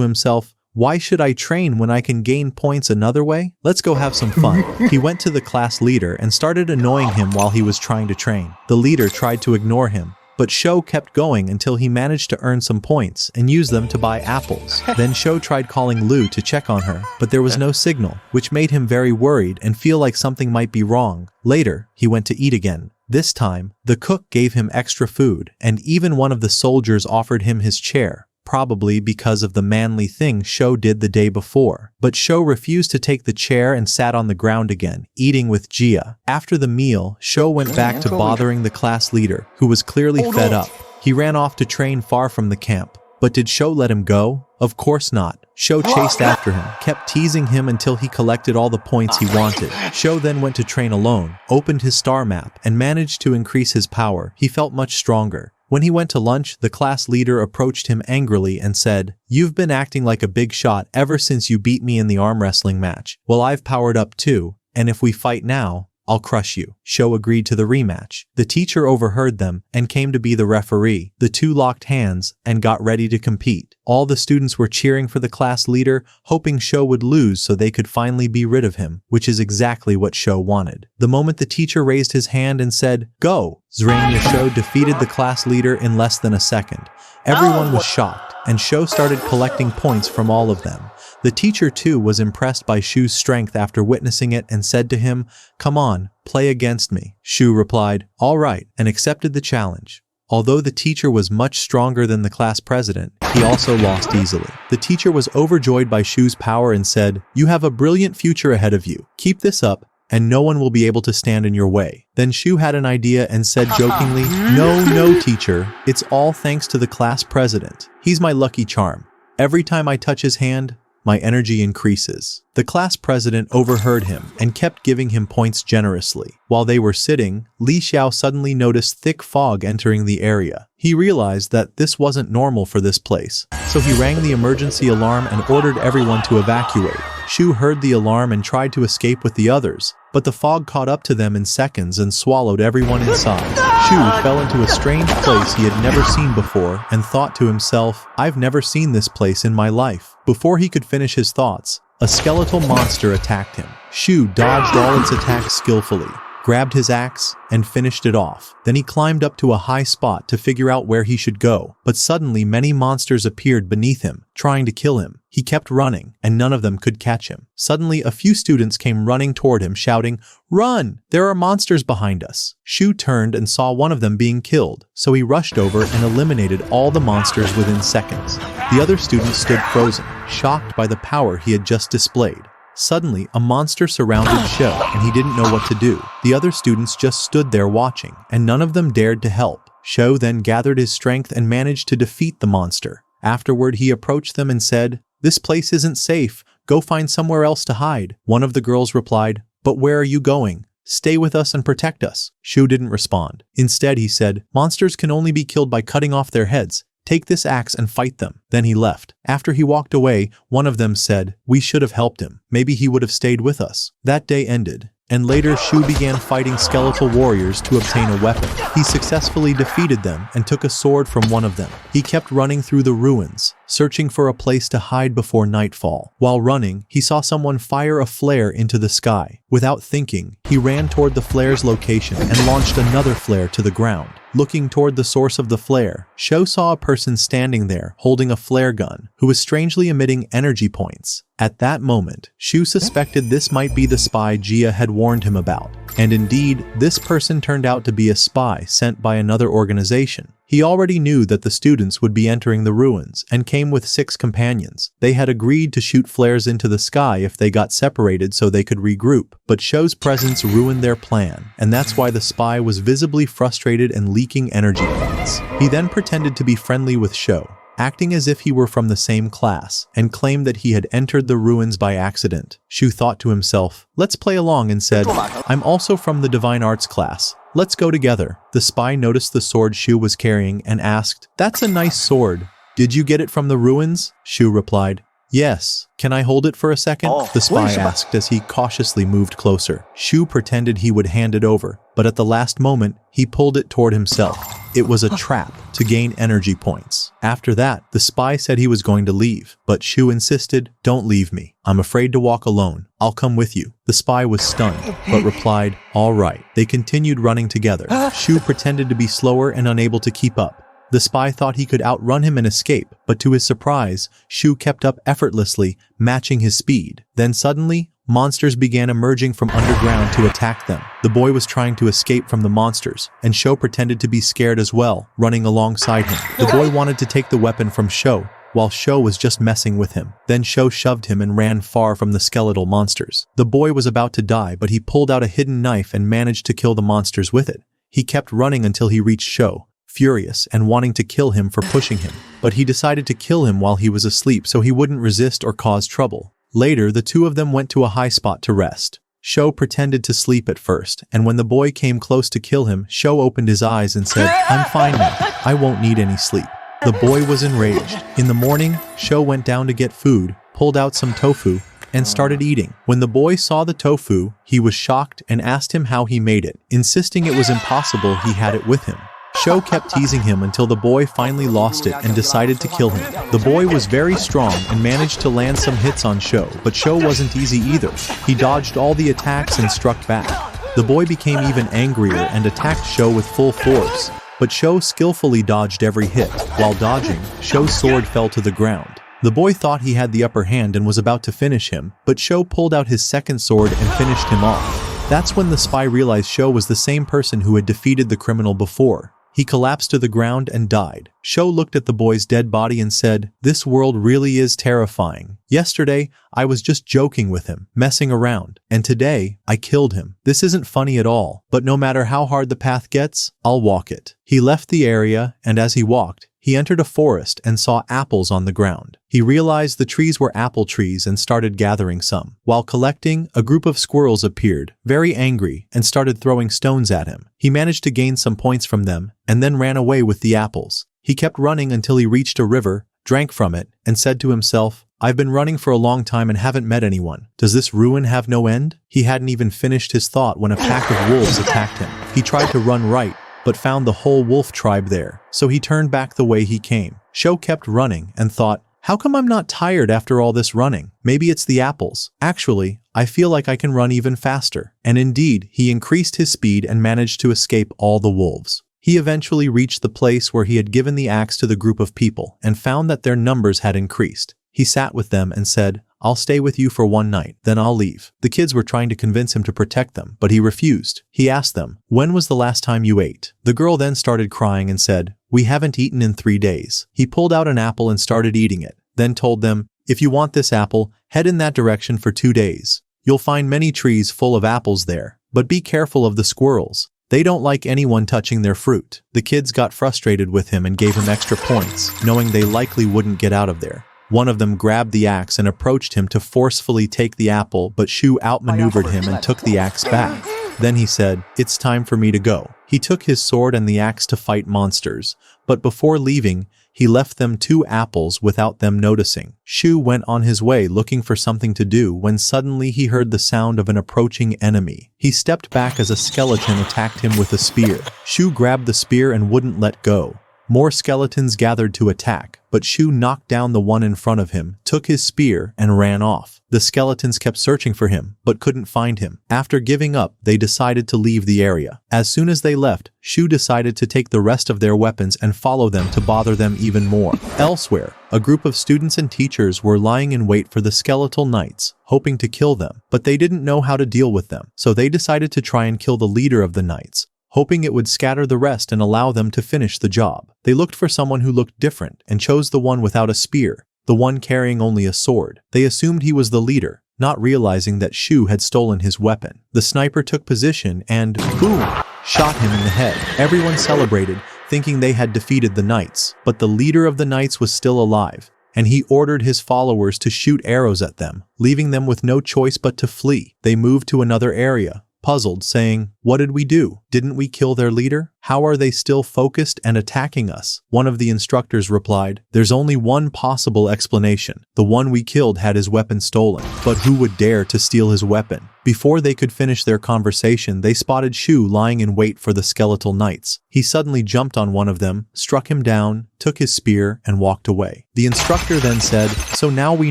himself, "Why should I train when I can gain points another way? Let's go have some fun." He went to the class leader and started annoying him while he was trying to train. The leader tried to ignore him, but Sho kept going until he managed to earn some points and use them to buy apples. Then Sho tried calling Lu to check on her, but there was no signal, which made him very worried and feel like something might be wrong. Later, he went to eat again. This time, the cook gave him extra food, and even one of the soldiers offered him his chair, probably because of the manly thing Sho did the day before. But Sho refused to take the chair and sat on the ground again, eating with Jia. After the meal, Sho went back to bothering the class leader, who was clearly fed up. He ran off to train far from the camp. But did Sho let him go? Of course not. Sho chased after him, kept teasing him until he collected all the points he wanted. Sho then went to train alone, opened his star map, and managed to increase his power. He felt much stronger. When he went to lunch, the class leader approached him angrily and said, "You've been acting like a big shot ever since you beat me in the arm wrestling match. Well, I've powered up too, and if we fight now, I'll crush you." Sho agreed to the rematch. The teacher overheard them and came to be the referee. The two locked hands and got ready to compete. All the students were cheering for the class leader, hoping Sho would lose so they could finally be rid of him, which is exactly what Sho wanted. The moment the teacher raised his hand and said, "Go!" Zrania Sho defeated the class leader in less than a second. Everyone was shocked, and Sho started collecting points from all of them. The teacher too was impressed by Shu's strength after witnessing it and said to him, "Come on, play against me." Shu replied, "All right," and accepted the challenge. Although the teacher was much stronger than the class president, he also lost easily. The teacher was overjoyed by Shu's power and said, "You have a brilliant future ahead of you. Keep this up, and no one will be able to stand in your way." Then Shu had an idea and said jokingly, No, teacher, it's all thanks to the class president. He's my lucky charm. Every time I touch his hand, my energy increases. The class president overheard him and kept giving him points generously. While they were sitting, Li Xiao suddenly noticed thick fog entering the area. He realized that this wasn't normal for this place, so he rang the emergency alarm and ordered everyone to evacuate. Shu heard the alarm and tried to escape with the others, but the fog caught up to them in seconds and swallowed everyone inside. Shu fell into a strange place he had never seen before and thought to himself, I've never seen this place in my life. Before he could finish his thoughts, a skeletal monster attacked him. Shu dodged all its attacks skillfully, grabbed his axe, and finished it off. Then he climbed up to a high spot to figure out where he should go, but suddenly many monsters appeared beneath him, trying to kill him. He kept running, and none of them could catch him. Suddenly, a few students came running toward him, shouting, "Run! There are monsters behind us!" Shu turned and saw one of them being killed, so he rushed over and eliminated all the monsters within seconds. The other students stood frozen, shocked by the power he had just displayed. Suddenly, a monster surrounded Sho, and he didn't know what to do. The other students just stood there watching, and none of them dared to help. Sho then gathered his strength and managed to defeat the monster. Afterward, he approached them and said, "This place isn't safe. Go find somewhere else to hide." One of the girls replied, "But where are you going? Stay with us and protect us." Shu didn't respond. Instead, he said, "Monsters can only be killed by cutting off their heads. Take this axe and fight them." Then he left. After he walked away, one of them said, "We should have helped him. Maybe he would have stayed with us." That day ended, and later Shu began fighting skeletal warriors to obtain a weapon. He successfully defeated them and took a sword from one of them. He kept running through the ruins, searching for a place to hide before nightfall. While running, he saw someone fire a flare into the sky. Without thinking, he ran toward the flare's location and launched another flare to the ground. Looking toward the source of the flare, Sho saw a person standing there holding a flare gun who was strangely emitting energy points. At that moment, Shu suspected this might be the spy Jia had warned him about. And indeed, this person turned out to be a spy sent by another organization. He already knew that the students would be entering the ruins and came with 6 companions. They had agreed to shoot flares into the sky if they got separated so they could regroup, but Sho's presence ruined their plan, and that's why the spy was visibly frustrated and leaking energy points. He then pretended to be friendly with Sho, acting as if he were from the same class, and claimed that he had entered the ruins by accident. Shu thought to himself, "Let's play along," and said, "I'm also from the Divine Arts class. Let's go together." The spy noticed the sword Shu was carrying and asked, "That's a nice sword. Did you get it from the ruins?" Shu replied, "Yes. Can I hold it for a second?" The spy asked as he cautiously moved closer. Shu pretended he would hand it over, but at the last moment, he pulled it toward himself. It was a trap to gain energy points. After that, the spy said he was going to leave, but Shu insisted, "Don't leave me. I'm afraid to walk alone. I'll come with you." The spy was stunned, but replied, "All right." They continued running together. Shu pretended to be slower and unable to keep up. The spy thought he could outrun him and escape, but to his surprise, Shu kept up effortlessly, matching his speed. Then suddenly, monsters began emerging from underground to attack them. The boy was trying to escape from the monsters, and Sho pretended to be scared as well, running alongside him. The boy wanted to take the weapon from Sho, while Sho was just messing with him. Then Sho shoved him and ran far from the skeletal monsters. The boy was about to die, but he pulled out a hidden knife and managed to kill the monsters with it. He kept running until he reached Sho, furious and wanting to kill him for pushing him. But he decided to kill him while he was asleep so he wouldn't resist or cause trouble. Later, the two of them went to a high spot to rest. Sho pretended to sleep at first, and when the boy came close to kill him, Sho opened his eyes and said, "I'm fine now. I won't need any sleep." The boy was enraged. In the morning, Sho went down to get food, pulled out some tofu, and started eating. When the boy saw the tofu, he was shocked and asked him how he made it, insisting it was impossible he had it with him. Sho kept teasing him until the boy finally lost it and decided to kill him. The boy was very strong and managed to land some hits on Sho, but Sho wasn't easy either. He dodged all the attacks and struck back. The boy became even angrier and attacked Sho with full force, but Sho skillfully dodged every hit. While dodging, Sho's sword fell to the ground. The boy thought he had the upper hand and was about to finish him, but Sho pulled out his second sword and finished him off. That's when the spy realized Sho was the same person who had defeated the criminal before. He collapsed to the ground and died. Sho looked at the boy's dead body and said, "This world really is terrifying. Yesterday, I was just joking with him, messing around, and today, I killed him. This isn't funny at all, but no matter how hard the path gets, I'll walk it." He left the area, and as he walked, he entered a forest and saw apples on the ground. He realized the trees were apple trees and started gathering some. While collecting, a group of squirrels appeared, very angry, and started throwing stones at him. He managed to gain some points from them, and then ran away with the apples. He kept running until he reached a river, drank from it, and said to himself, I've been running for a long time and haven't met anyone. Does this ruin have no end? He hadn't even finished his thought when a pack of wolves attacked him. He tried to run right, but found the whole wolf tribe there, so he turned back the way he came. Sho kept running and thought, how come I'm not tired after all this running? Maybe it's the apples. Actually, I feel like I can run even faster. And indeed, he increased his speed and managed to escape all the wolves. He eventually reached the place where he had given the axe to the group of people and found that their numbers had increased. He sat with them and said, I'll stay with you for one night, then I'll leave. The kids were trying to convince him to protect them, but he refused. He asked them, when was the last time you ate? The girl then started crying and said, we haven't eaten in 3 days. He pulled out an apple and started eating it, then told them, if you want this apple, head in that direction for 2 days. You'll find many trees full of apples there, but be careful of the squirrels. They don't like anyone touching their fruit. The kids got frustrated with him and gave him extra points, knowing they likely wouldn't get out of there. One of them grabbed the axe and approached him to forcefully take the apple, but Shu outmaneuvered him and took the axe back. Then he said, it's time for me to go. He took his sword and the axe to fight monsters, but before leaving, he left them 2 apples without them noticing. Shu went on his way looking for something to do when suddenly he heard the sound of an approaching enemy. He stepped back as a skeleton attacked him with a spear. Shu grabbed the spear and wouldn't let go. More skeletons gathered to attack, but Shu knocked down the one in front of him, took his spear, and ran off. The skeletons kept searching for him, but couldn't find him. After giving up, they decided to leave the area. As soon as they left, Shu decided to take the rest of their weapons and follow them to bother them even more. Elsewhere, a group of students and teachers were lying in wait for the skeletal knights, hoping to kill them, but they didn't know how to deal with them, so they decided to try and kill the leader of the knights, hoping it would scatter the rest and allow them to finish the job. They looked for someone who looked different and chose the one without a spear, the one carrying only a sword. They assumed he was the leader, not realizing that Shu had stolen his weapon. The sniper took position and, boom, shot him in the head. Everyone celebrated, thinking they had defeated the knights, but the leader of the knights was still alive, and he ordered his followers to shoot arrows at them, leaving them with no choice but to flee. They moved to another area, puzzled, saying, what did we do? Didn't we kill their leader? How are they still focused and attacking us? One of the instructors replied, there's only one possible explanation. The one we killed had his weapon stolen, but who would dare to steal his weapon? Before they could finish their conversation, they spotted Shu lying in wait for the skeletal knights. He suddenly jumped on one of them, struck him down, took his spear, and walked away. The instructor then said, so now we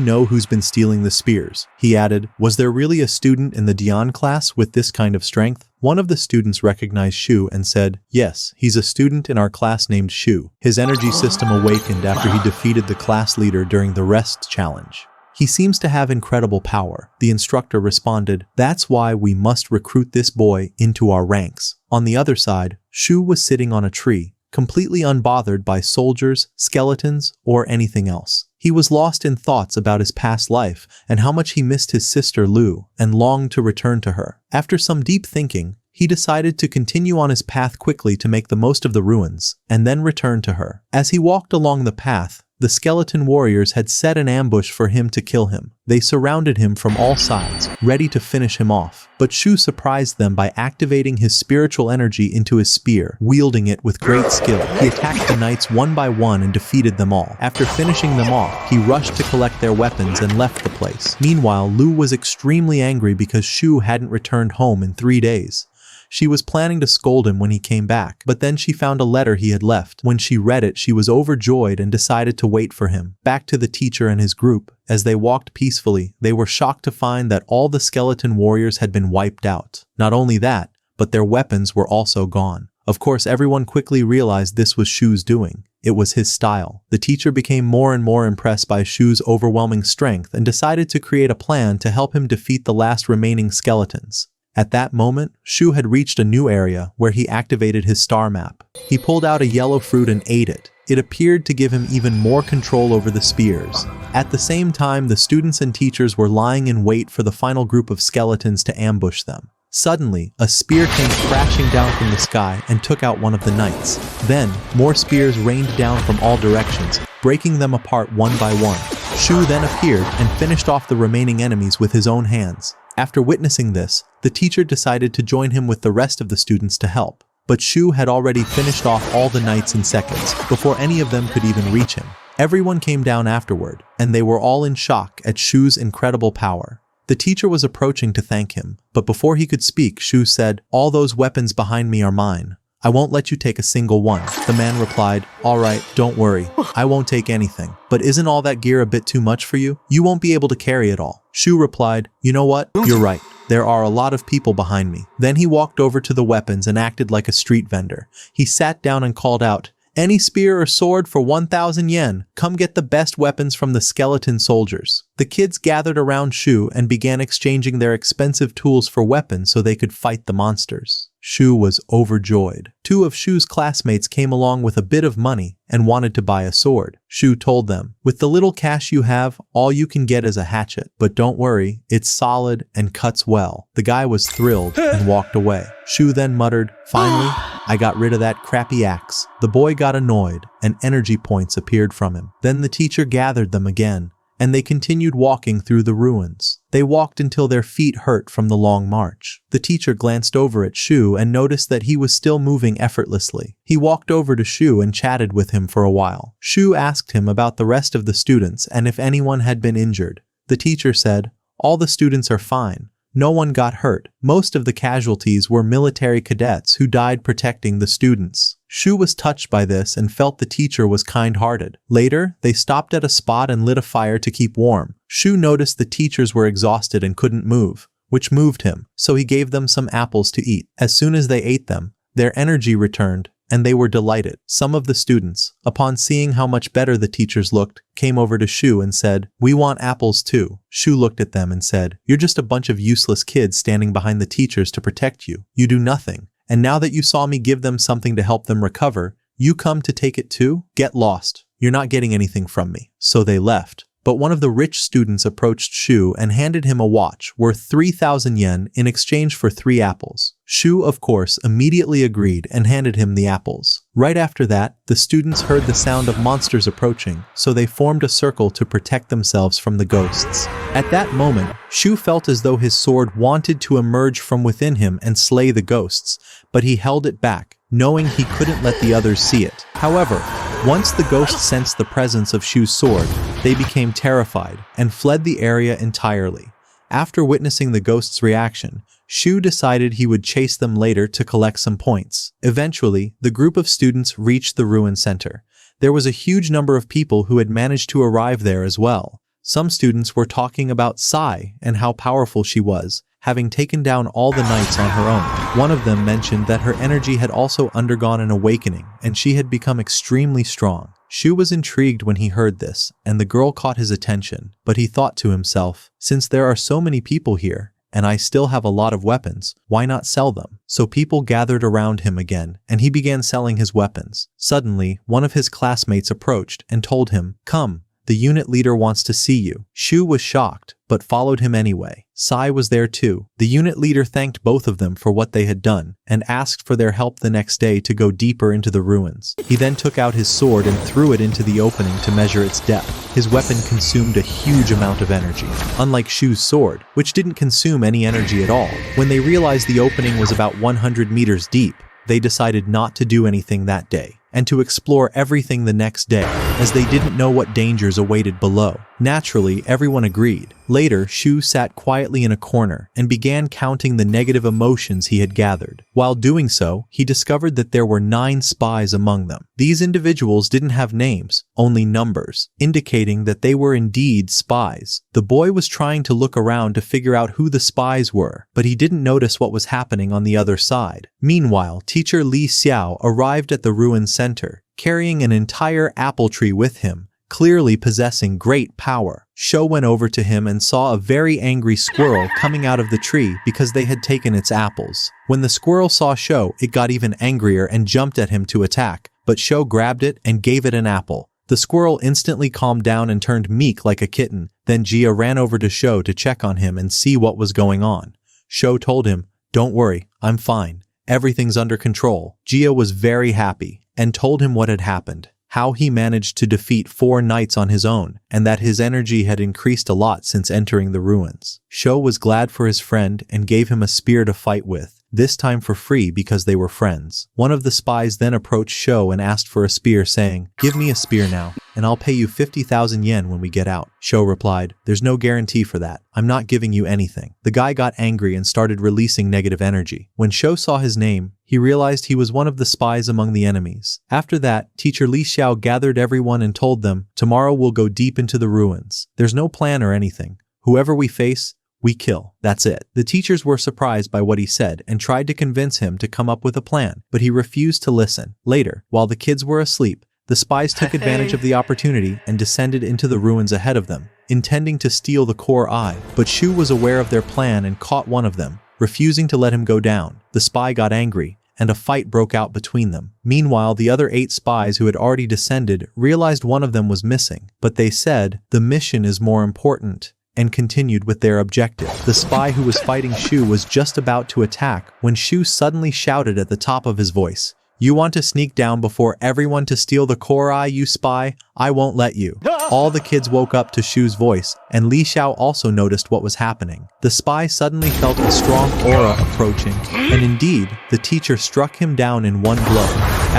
know who's been stealing the spears. He added, was there really a student in the Dion class with this kind of strength? One of the students recognized Shu and said, yes, he's a student in our class named Shu. His energy system awakened after he defeated the class leader during the rest challenge. He seems to have incredible power. The instructor responded, that's why we must recruit this boy into our ranks. On the other side, Shu was sitting on a tree, completely unbothered by soldiers, skeletons, or anything else. He was lost in thoughts about his past life and how much he missed his sister Lu and longed to return to her. After some deep thinking, he decided to continue on his path quickly to make the most of the ruins, and then return to her. As he walked along the path, the skeleton warriors had set an ambush for him to kill him. They surrounded him from all sides, ready to finish him off. But Shu surprised them by activating his spiritual energy into his spear, wielding it with great skill. He attacked the knights one by one and defeated them all. After finishing them off, he rushed to collect their weapons and left the place. Meanwhile, Lu was extremely angry because Shu hadn't returned home in 3 days. She was planning to scold him when he came back, but then she found a letter he had left. When she read it, she was overjoyed and decided to wait for him. Back to the teacher and his group. As they walked peacefully, they were shocked to find that all the skeleton warriors had been wiped out. Not only that, but their weapons were also gone. Of course, everyone quickly realized this was Shu's doing. It was his style. The teacher became more and more impressed by Shu's overwhelming strength and decided to create a plan to help him defeat the last remaining skeletons. At that moment, Shu had reached a new area where he activated his star map. He pulled out a yellow fruit and ate it. It appeared to give him even more control over the spears. At the same time, the students and teachers were lying in wait for the final group of skeletons to ambush them. Suddenly, a spear came crashing down from the sky and took out one of the knights. Then, more spears rained down from all directions, breaking them apart one by one. Shu then appeared and finished off the remaining enemies with his own hands. After witnessing this, the teacher decided to join him with the rest of the students to help. But Shu had already finished off all the knights in seconds, before any of them could even reach him. Everyone came down afterward, and they were all in shock at Shu's incredible power. The teacher was approaching to thank him, but before he could speak, Shu said, "All those weapons behind me are mine. I won't let you take a single one." The man replied, "All right, don't worry. I won't take anything. But isn't all that gear a bit too much for you? You won't be able to carry it all." Shu replied, "You know what? You're right. There are a lot of people behind me." Then he walked over to the weapons and acted like a street vendor. He sat down and called out, "Any spear or sword for 1,000 yen. Come get the best weapons from the skeleton soldiers." The kids gathered around Shu and began exchanging their expensive tools for weapons so they could fight the monsters. Shu was overjoyed. 2 of Shu's classmates came along with a bit of money and wanted to buy a sword. Shu told them, "With the little cash you have, all you can get is a hatchet. But don't worry, it's solid and cuts well." The guy was thrilled and walked away. Shu then muttered, "Finally, I got rid of that crappy axe." The boy got annoyed and energy points appeared from him. Then the teacher gathered them again, and they continued walking through the ruins. They walked until their feet hurt from the long march. The teacher glanced over at Shu and noticed that he was still moving effortlessly. He walked over to Shu and chatted with him for a while. Shu asked him about the rest of the students and if anyone had been injured. The teacher said, "All the students are fine. No one got hurt. Most of the casualties were military cadets who died protecting the students." Shu was touched by this and felt the teacher was kind-hearted. Later, they stopped at a spot and lit a fire to keep warm. Shu noticed the teachers were exhausted and couldn't move, which moved him, so he gave them some apples to eat. As soon as they ate them, their energy returned, and they were delighted. Some of the students, upon seeing how much better the teachers looked, came over to Shu and said, "We want apples too." Shu looked at them and said, "You're just a bunch of useless kids standing behind the teachers to protect you. You do nothing. And now that you saw me give them something to help them recover, you come to take it too? Get lost. You're not getting anything from me." So they left. But one of the rich students approached Shu and handed him a watch worth 3,000 yen in exchange for 3 apples. Shu, of course, immediately agreed and handed him the apples. Right after that, the students heard the sound of monsters approaching, so they formed a circle to protect themselves from the ghosts. At that moment, Shu felt as though his sword wanted to emerge from within him and slay the ghosts, but he held it back, knowing he couldn't let the others see it. However, once the ghosts sensed the presence of Shu's sword, they became terrified and fled the area entirely. After witnessing the ghosts' reaction, Shu decided he would chase them later to collect some points. Eventually, the group of students reached the ruin center. There was a huge number of people who had managed to arrive there as well. Some students were talking about Sai and how powerful she was, having taken down all the knights on her own. One of them mentioned that her energy had also undergone an awakening, and she had become extremely strong. Shu was intrigued when he heard this, and the girl caught his attention, but he thought to himself, since there are so many people here, and I still have a lot of weapons, why not sell them? So people gathered around him again, and he began selling his weapons. Suddenly, one of his classmates approached and told him, "Come, the unit leader wants to see you." Shu was shocked, but followed him anyway. Sai was there too. The unit leader thanked both of them for what they had done, and asked for their help the next day to go deeper into the ruins. He then took out his sword and threw it into the opening to measure its depth. His weapon consumed a huge amount of energy, unlike Shu's sword, which didn't consume any energy at all. When they realized the opening was about 100 meters deep, they decided not to do anything that day, and to explore everything the next day, as they didn't know what dangers awaited below. Naturally, everyone agreed. Later, Shu sat quietly in a corner and began counting the negative emotions he had gathered. While doing so, he discovered that there were 9 spies among them. These individuals didn't have names, only numbers, indicating that they were indeed spies. The boy was trying to look around to figure out who the spies were, but he didn't notice what was happening on the other side. Meanwhile, teacher Li Xiao arrived at the ruin center, carrying an entire apple tree with him, clearly possessing great power. Sho went over to him and saw a very angry squirrel coming out of the tree because they had taken its apples. When the squirrel saw Sho, it got even angrier and jumped at him to attack, but Sho grabbed it and gave it an apple. The squirrel instantly calmed down and turned meek like a kitten. Then Jia ran over to Sho to check on him and see what was going on. Sho told him, "Don't worry, I'm fine. Everything's under control." Jia was very happy and told him what had happened. how he managed to defeat 4 knights on his own, and that his energy had increased a lot since entering the ruins. Sho was glad for his friend and gave him a spear to fight with, this time for free because they were friends. One of the spies then approached Sho and asked for a spear, saying, "Give me a spear now, and I'll pay you 50,000 yen when we get out." Sho replied, "There's no guarantee for that. I'm not giving you anything." The guy got angry and started releasing negative energy. When Sho saw his name, he realized he was one of the spies among the enemies. After that, teacher Li Xiao gathered everyone and told them, "Tomorrow we'll go deep into the ruins. There's no plan or anything. Whoever we face, we kill. That's it." The teachers were surprised by what he said and tried to convince him to come up with a plan, but he refused to listen. Later, while the kids were asleep, the spies took advantage of the opportunity and descended into the ruins ahead of them, intending to steal the core eye. But Shu was aware of their plan and caught one of them, refusing to let him go down. The spy got angry, and a fight broke out between them. Meanwhile, the other 8 spies who had already descended realized one of them was missing, but they said, "The mission is more important," and continued with their objective. The spy who was fighting Shu was just about to attack when Shu suddenly shouted at the top of his voice, "You want to sneak down before everyone to steal the core eye, you spy? I won't let you." All the kids woke up to Shu's voice, and Li Xiao also noticed what was happening. The spy suddenly felt a strong aura approaching, and indeed, the teacher struck him down in one blow.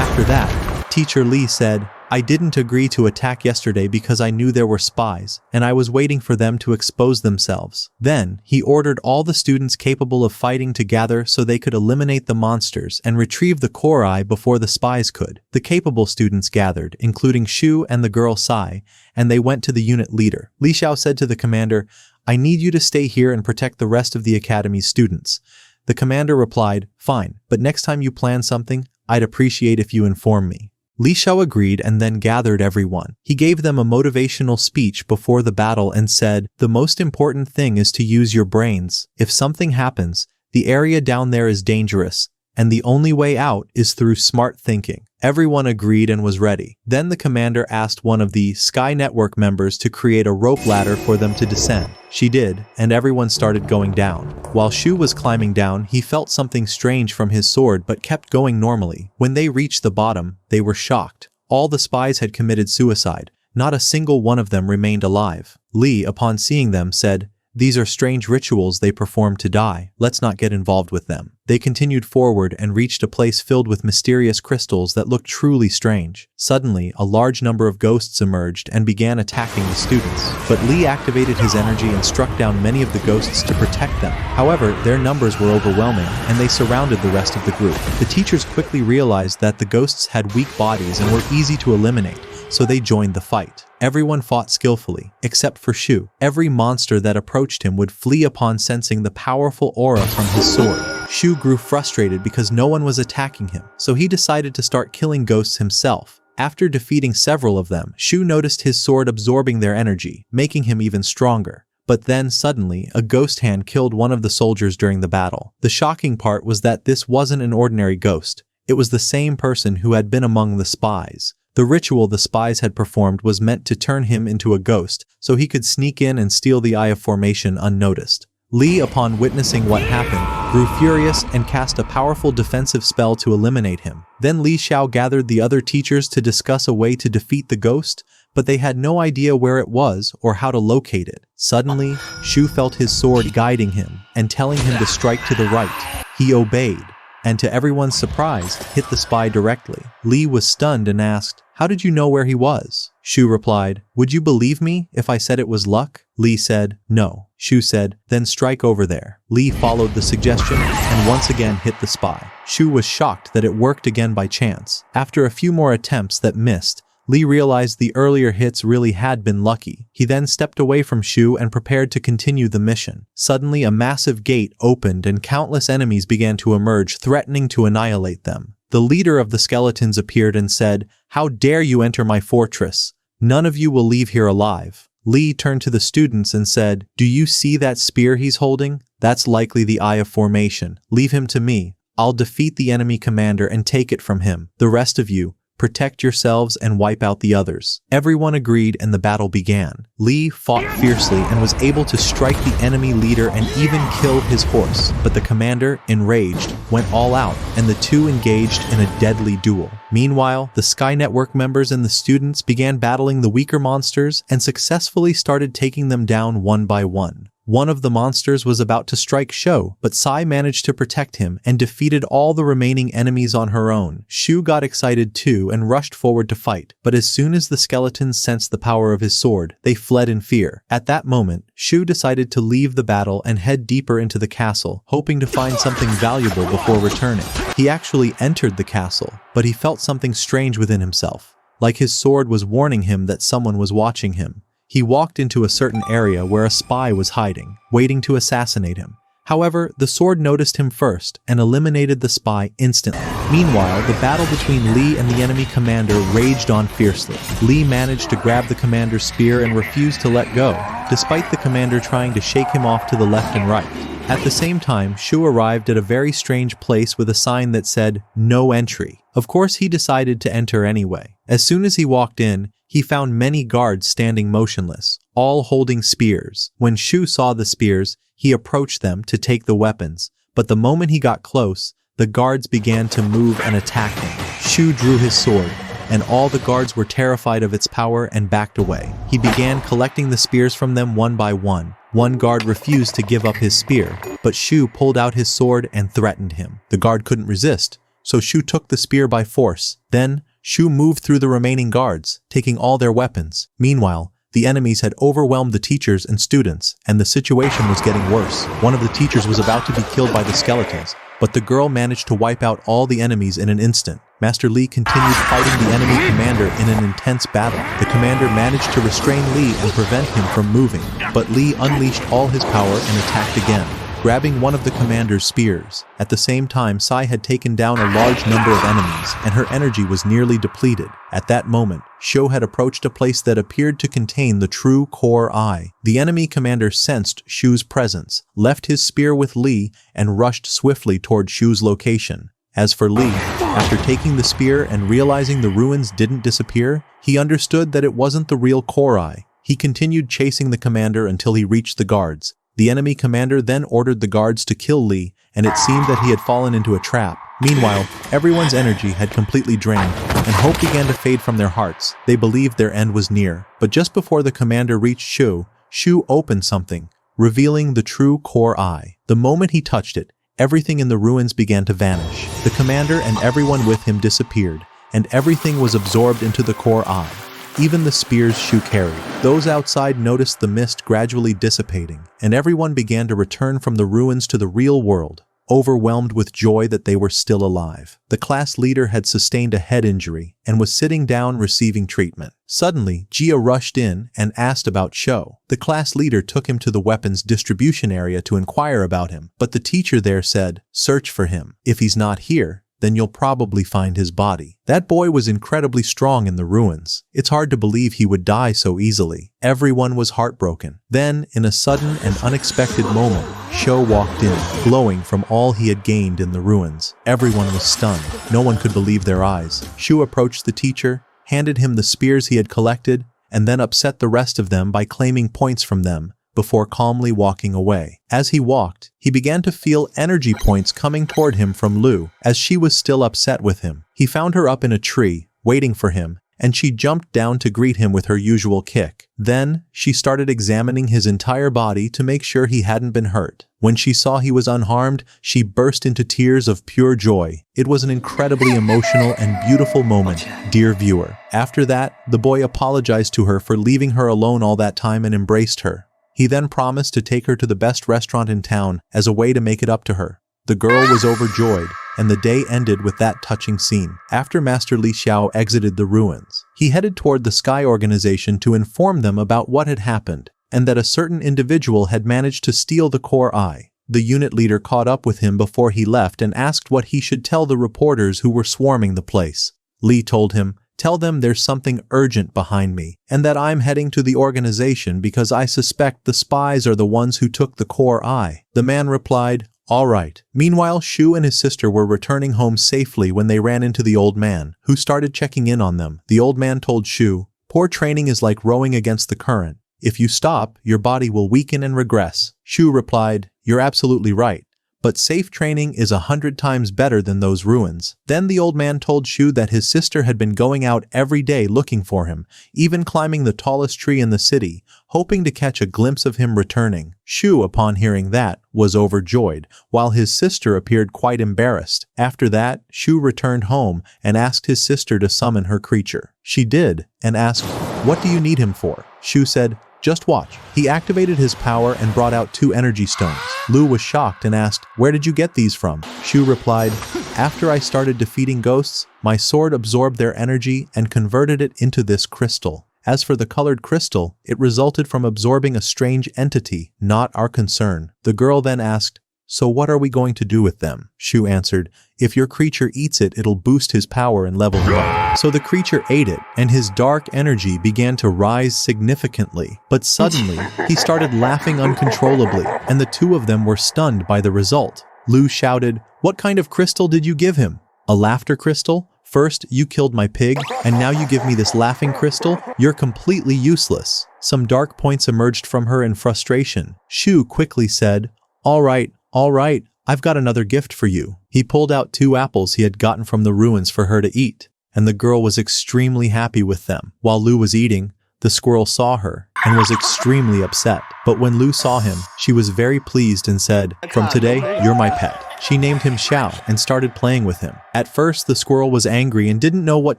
After that, teacher Li said, "I didn't agree to attack yesterday because I knew there were spies, and I was waiting for them to expose themselves." Then, he ordered all the students capable of fighting to gather so they could eliminate the monsters and retrieve the core eye before the spies could. The capable students gathered, including Shu and the girl Sai, and they went to the unit leader. Li Xiao said to the commander, "I need you to stay here and protect the rest of the academy's students." The commander replied, "Fine, but next time you plan something, I'd appreciate if you inform me." Li Xiao agreed and then gathered everyone. He gave them a motivational speech before the battle and said, "The most important thing is to use your brains. If something happens, the area down there is dangerous, and the only way out is through smart thinking." Everyone agreed and was ready. Then the commander asked one of the Sky Network members to create a rope ladder for them to descend. She did, and everyone started going down. While Shu was climbing down, he felt something strange from his sword but kept going normally. When they reached the bottom, they were shocked. All the spies had committed suicide. Not a single one of them remained alive. Li, upon seeing them, said, "These are strange rituals they perform to die. Let's not get involved with them." They continued forward and reached a place filled with mysterious crystals that looked truly strange. Suddenly, a large number of ghosts emerged and began attacking the students. But Li activated his energy and struck down many of the ghosts to protect them. However, their numbers were overwhelming, and they surrounded the rest of the group. The teachers quickly realized that the ghosts had weak bodies and were easy to eliminate, so they joined the fight. Everyone fought skillfully, except for Shu. Every monster that approached him would flee upon sensing the powerful aura from his sword. Shu grew frustrated because no one was attacking him, so he decided to start killing ghosts himself. After defeating several of them, Shu noticed his sword absorbing their energy, making him even stronger. But then, suddenly, a ghost hand killed one of the soldiers during the battle. The shocking part was that this wasn't an ordinary ghost. It was the same person who had been among the spies. The ritual the spies had performed was meant to turn him into a ghost, so he could sneak in and steal the Eye of Formation unnoticed. Li, upon witnessing what happened, grew furious and cast a powerful defensive spell to eliminate him. Then Li Xiao gathered the other teachers to discuss a way to defeat the ghost, but they had no idea where it was or how to locate it. Suddenly, Shu felt his sword guiding him and telling him to strike to the right. He obeyed, and to everyone's surprise, hit the spy directly. Li was stunned and asked, "How did you know where he was?" Shu replied, "Would you believe me if I said it was luck?" Li said, "No." Shu said, "Then strike over there." Li followed the suggestion and once again hit the spy. Shu was shocked that it worked again by chance. After a few more attempts that missed, Li realized the earlier hits really had been lucky. He then stepped away from Shu and prepared to continue the mission. Suddenly, a massive gate opened and countless enemies began to emerge, threatening to annihilate them. The leader of the skeletons appeared and said, "How dare you enter my fortress? None of you will leave here alive." Li turned to the students and said, "Do you see that spear he's holding? That's likely the Eye of Formation. Leave him to me. I'll defeat the enemy commander and take it from him. The rest of you, Protect yourselves and wipe out the others." Everyone agreed and the battle began. Lee fought fiercely and was able to strike the enemy leader and even kill his horse. But the commander, enraged, went all out, and the two engaged in a deadly duel. Meanwhile, the Sky Network members and the students began battling the weaker monsters and successfully started taking them down one by one. One of the monsters was about to strike Sho, but Sai managed to protect him and defeated all the remaining enemies on her own. Shu got excited too and rushed forward to fight, but as soon as the skeletons sensed the power of his sword, they fled in fear. At that moment, Shu decided to leave the battle and head deeper into the castle, hoping to find something valuable before returning. He actually entered the castle, but he felt something strange within himself, like his sword was warning him that someone was watching him. He walked into a certain area where a spy was hiding, waiting to assassinate him. However, the sword noticed him first and eliminated the spy instantly. Meanwhile, the battle between Lee and the enemy commander raged on fiercely. Lee managed to grab the commander's spear and refused to let go, despite the commander trying to shake him off to the left and right. At the same time, Shu arrived at a very strange place with a sign that said, "No entry." Of course, he decided to enter anyway. As soon as he walked in, he found many guards standing motionless, all holding spears. When Shu saw the spears, he approached them to take the weapons, but the moment he got close, the guards began to move and attack him. Shu drew his sword, and all the guards were terrified of its power and backed away. He began collecting the spears from them one by one. One guard refused to give up his spear, but Shu pulled out his sword and threatened him. The guard couldn't resist, so Shu took the spear by force. Then, Shu moved through the remaining guards, taking all their weapons. Meanwhile, the enemies had overwhelmed the teachers and students, and the situation was getting worse. One of the teachers was about to be killed by the skeletons, but the girl managed to wipe out all the enemies in an instant. Master Lee continued fighting the enemy commander in an intense battle. The commander managed to restrain Lee and prevent him from moving, but Lee unleashed all his power and attacked again, grabbing one of the commander's spears. At the same time, Sai had taken down a large number of enemies, and her energy was nearly depleted. At that moment, Sho had approached a place that appeared to contain the true core eye. The enemy commander sensed Shu's presence, left his spear with Lee, and rushed swiftly toward Shu's location. As for Lee, after taking the spear and realizing the ruins didn't disappear, he understood that it wasn't the real core eye. He continued chasing the commander until he reached the guards. The enemy commander then ordered the guards to kill Lee, and it seemed that he had fallen into a trap. Meanwhile, everyone's energy had completely drained, and hope began to fade from their hearts. They believed their end was near. But just before the commander reached Shu, Shu opened something, revealing the true core eye. The moment he touched it, everything in the ruins began to vanish. The commander and everyone with him disappeared, and everything was absorbed into the core eye. Even the spears Shu carried. Those outside noticed the mist gradually dissipating, and everyone began to return from the ruins to the real world, overwhelmed with joy that they were still alive. The class leader had sustained a head injury and was sitting down receiving treatment. Suddenly, Jia rushed in and asked about Sho. The class leader took him to the weapons distribution area to inquire about him, but the teacher there said, "Search for him. If he's not here, then you'll probably find his body." That boy was incredibly strong in the ruins. It's hard to believe he would die so easily. Everyone was heartbroken. Then, in a sudden and unexpected moment, Sho walked in, glowing from all he had gained in the ruins. Everyone was stunned. No one could believe their eyes. Shu approached the teacher, handed him the spears he had collected, and then upset the rest of them by claiming points from them, before calmly walking away. As he walked, he began to feel energy points coming toward him from Lu, as she was still upset with him. He found her up in a tree, waiting for him, and she jumped down to greet him with her usual kick. Then, she started examining his entire body to make sure he hadn't been hurt. When she saw he was unharmed, she burst into tears of pure joy. It was an incredibly emotional and beautiful moment, dear viewer. After that, the boy apologized to her for leaving her alone all that time and embraced her. He then promised to take her to the best restaurant in town as a way to make it up to her. The girl was overjoyed, and the day ended with that touching scene. After Master Li Xiao exited the ruins, he headed toward the Sky Organization to inform them about what had happened, and that a certain individual had managed to steal the core eye. The unit leader caught up with him before he left and asked what he should tell the reporters who were swarming the place. Li told him, "Tell them there's something urgent behind me, and that I'm heading to the organization because I suspect the spies are the ones who took the core eye." The man replied, All right. Meanwhile, Shu and his sister were returning home safely when they ran into the old man, who started checking in on them. The old man told Shu, "Poor training is like rowing against the current. If you stop, your body will weaken and regress." Shu replied, "You're absolutely right. But safe training is 100 times better than those ruins." Then the old man told Shu that his sister had been going out every day looking for him, even climbing the tallest tree in the city, hoping to catch a glimpse of him returning. Shu, upon hearing that, was overjoyed, while his sister appeared quite embarrassed. After that, Shu returned home and asked his sister to summon her creature. She did, and asked, "What do you need him for?" Shu said, "Just watch." He activated his power and brought out 2 energy stones. Lu was shocked and asked, "Where did you get these from?" Shu replied, "After I started defeating ghosts, my sword absorbed their energy and converted it into this crystal. As for the colored crystal, it resulted from absorbing a strange entity, not our concern." The girl then asked, "So what are we going to do with them?" Shu answered, "If your creature eats it, it'll boost his power and level him up." So the creature ate it, and his dark energy began to rise significantly. But suddenly, he started laughing uncontrollably, and the 2 of them were stunned by the result. Lu shouted, "What kind of crystal did you give him?" "A laughter crystal? First, you killed my pig, and now you give me this laughing crystal? You're completely useless." Some dark points emerged from her in frustration. Shu quickly said, All right, I've got another gift for you." He pulled out 2 apples he had gotten from the ruins for her to eat, and the girl was extremely happy with them. While Lu was eating, the squirrel saw her and was extremely upset. But when Lu saw him, she was very pleased and said, "From today, you're my pet." She named him Xiao and started playing with him. At first, the squirrel was angry and didn't know what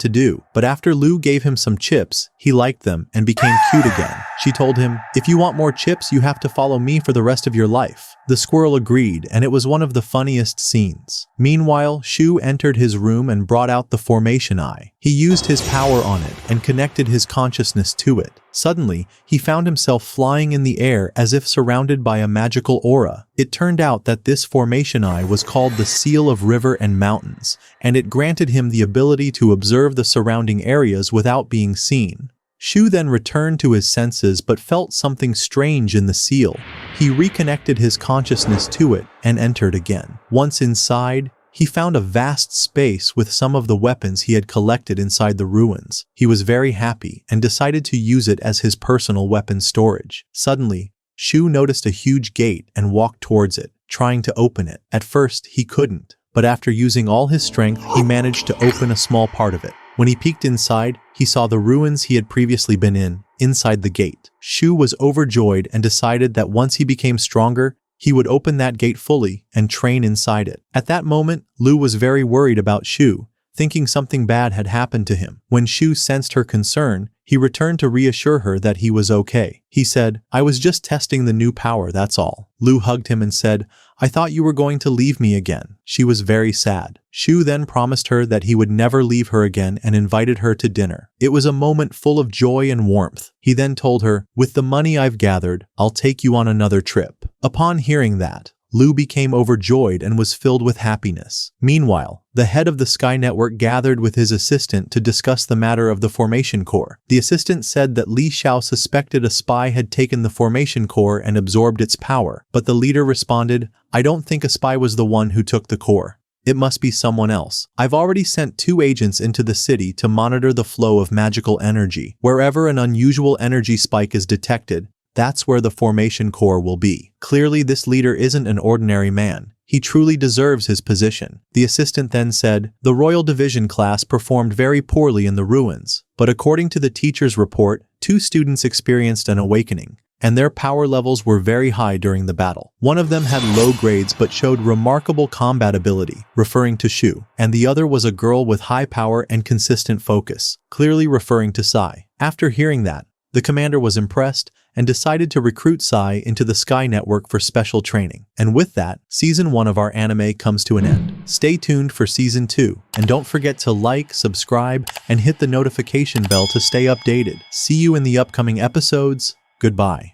to do, but after Lu gave him some chips, he liked them and became cute again. She told him, "If you want more chips, you have to follow me for the rest of your life." The squirrel agreed, and it was one of the funniest scenes. Meanwhile, Shu entered his room and brought out the formation eye. He used his power on it and connected his consciousness to it. Suddenly, he found himself flying in the air as if surrounded by a magical aura. It turned out that this formation eye was called the Seal of River and Mountains, and it granted him the ability to observe the surrounding areas without being seen. Shu then returned to his senses but felt something strange in the seal. He reconnected his consciousness to it and entered again. Once inside, he found a vast space with some of the weapons he had collected inside the ruins. He was very happy and decided to use it as his personal weapon storage. Suddenly, Shu noticed a huge gate and walked towards it, trying to open it. At first, he couldn't, but after using all his strength, he managed to open a small part of it. When he peeked inside, he saw the ruins he had previously been in, inside the gate. Shu was overjoyed and decided that once he became stronger, he would open that gate fully and train inside it. At that moment, Lu was very worried about Shu, thinking something bad had happened to him. When Shu sensed her concern, he returned to reassure her that he was okay. He said, "I was just testing the new power, that's all." Lu hugged him and said, "I thought you were going to leave me again." She was very sad. Shu then promised her that he would never leave her again and invited her to dinner. It was a moment full of joy and warmth. He then told her, "With the money I've gathered, I'll take you on another trip." Upon hearing that, Lu became overjoyed and was filled with happiness. Meanwhile, the head of the Sky Network gathered with his assistant to discuss the matter of the formation core. The assistant said that Li Xiao suspected a spy had taken the formation core and absorbed its power, but the leader responded, "I don't think a spy was the one who took the core. It must be someone else. I've already sent 2 agents into the city to monitor the flow of magical energy. Wherever an unusual energy spike is detected, that's where the formation core will be." Clearly, this leader isn't an ordinary man. He truly deserves his position. The assistant then said, "The Royal Division class performed very poorly in the ruins, but according to the teacher's report, 2 students experienced an awakening, and their power levels were very high during the battle. One of them had low grades but showed remarkable combat ability," referring to Shu, "and the other was a girl with high power and consistent focus," clearly referring to Sai. After hearing that, the commander was impressed and decided to recruit Sai into the Sky Network for special training. And with that, Season 1 of our anime comes to an end. Stay tuned for Season 2, and don't forget to like, subscribe, and hit the notification bell to stay updated. See you in the upcoming episodes. Goodbye.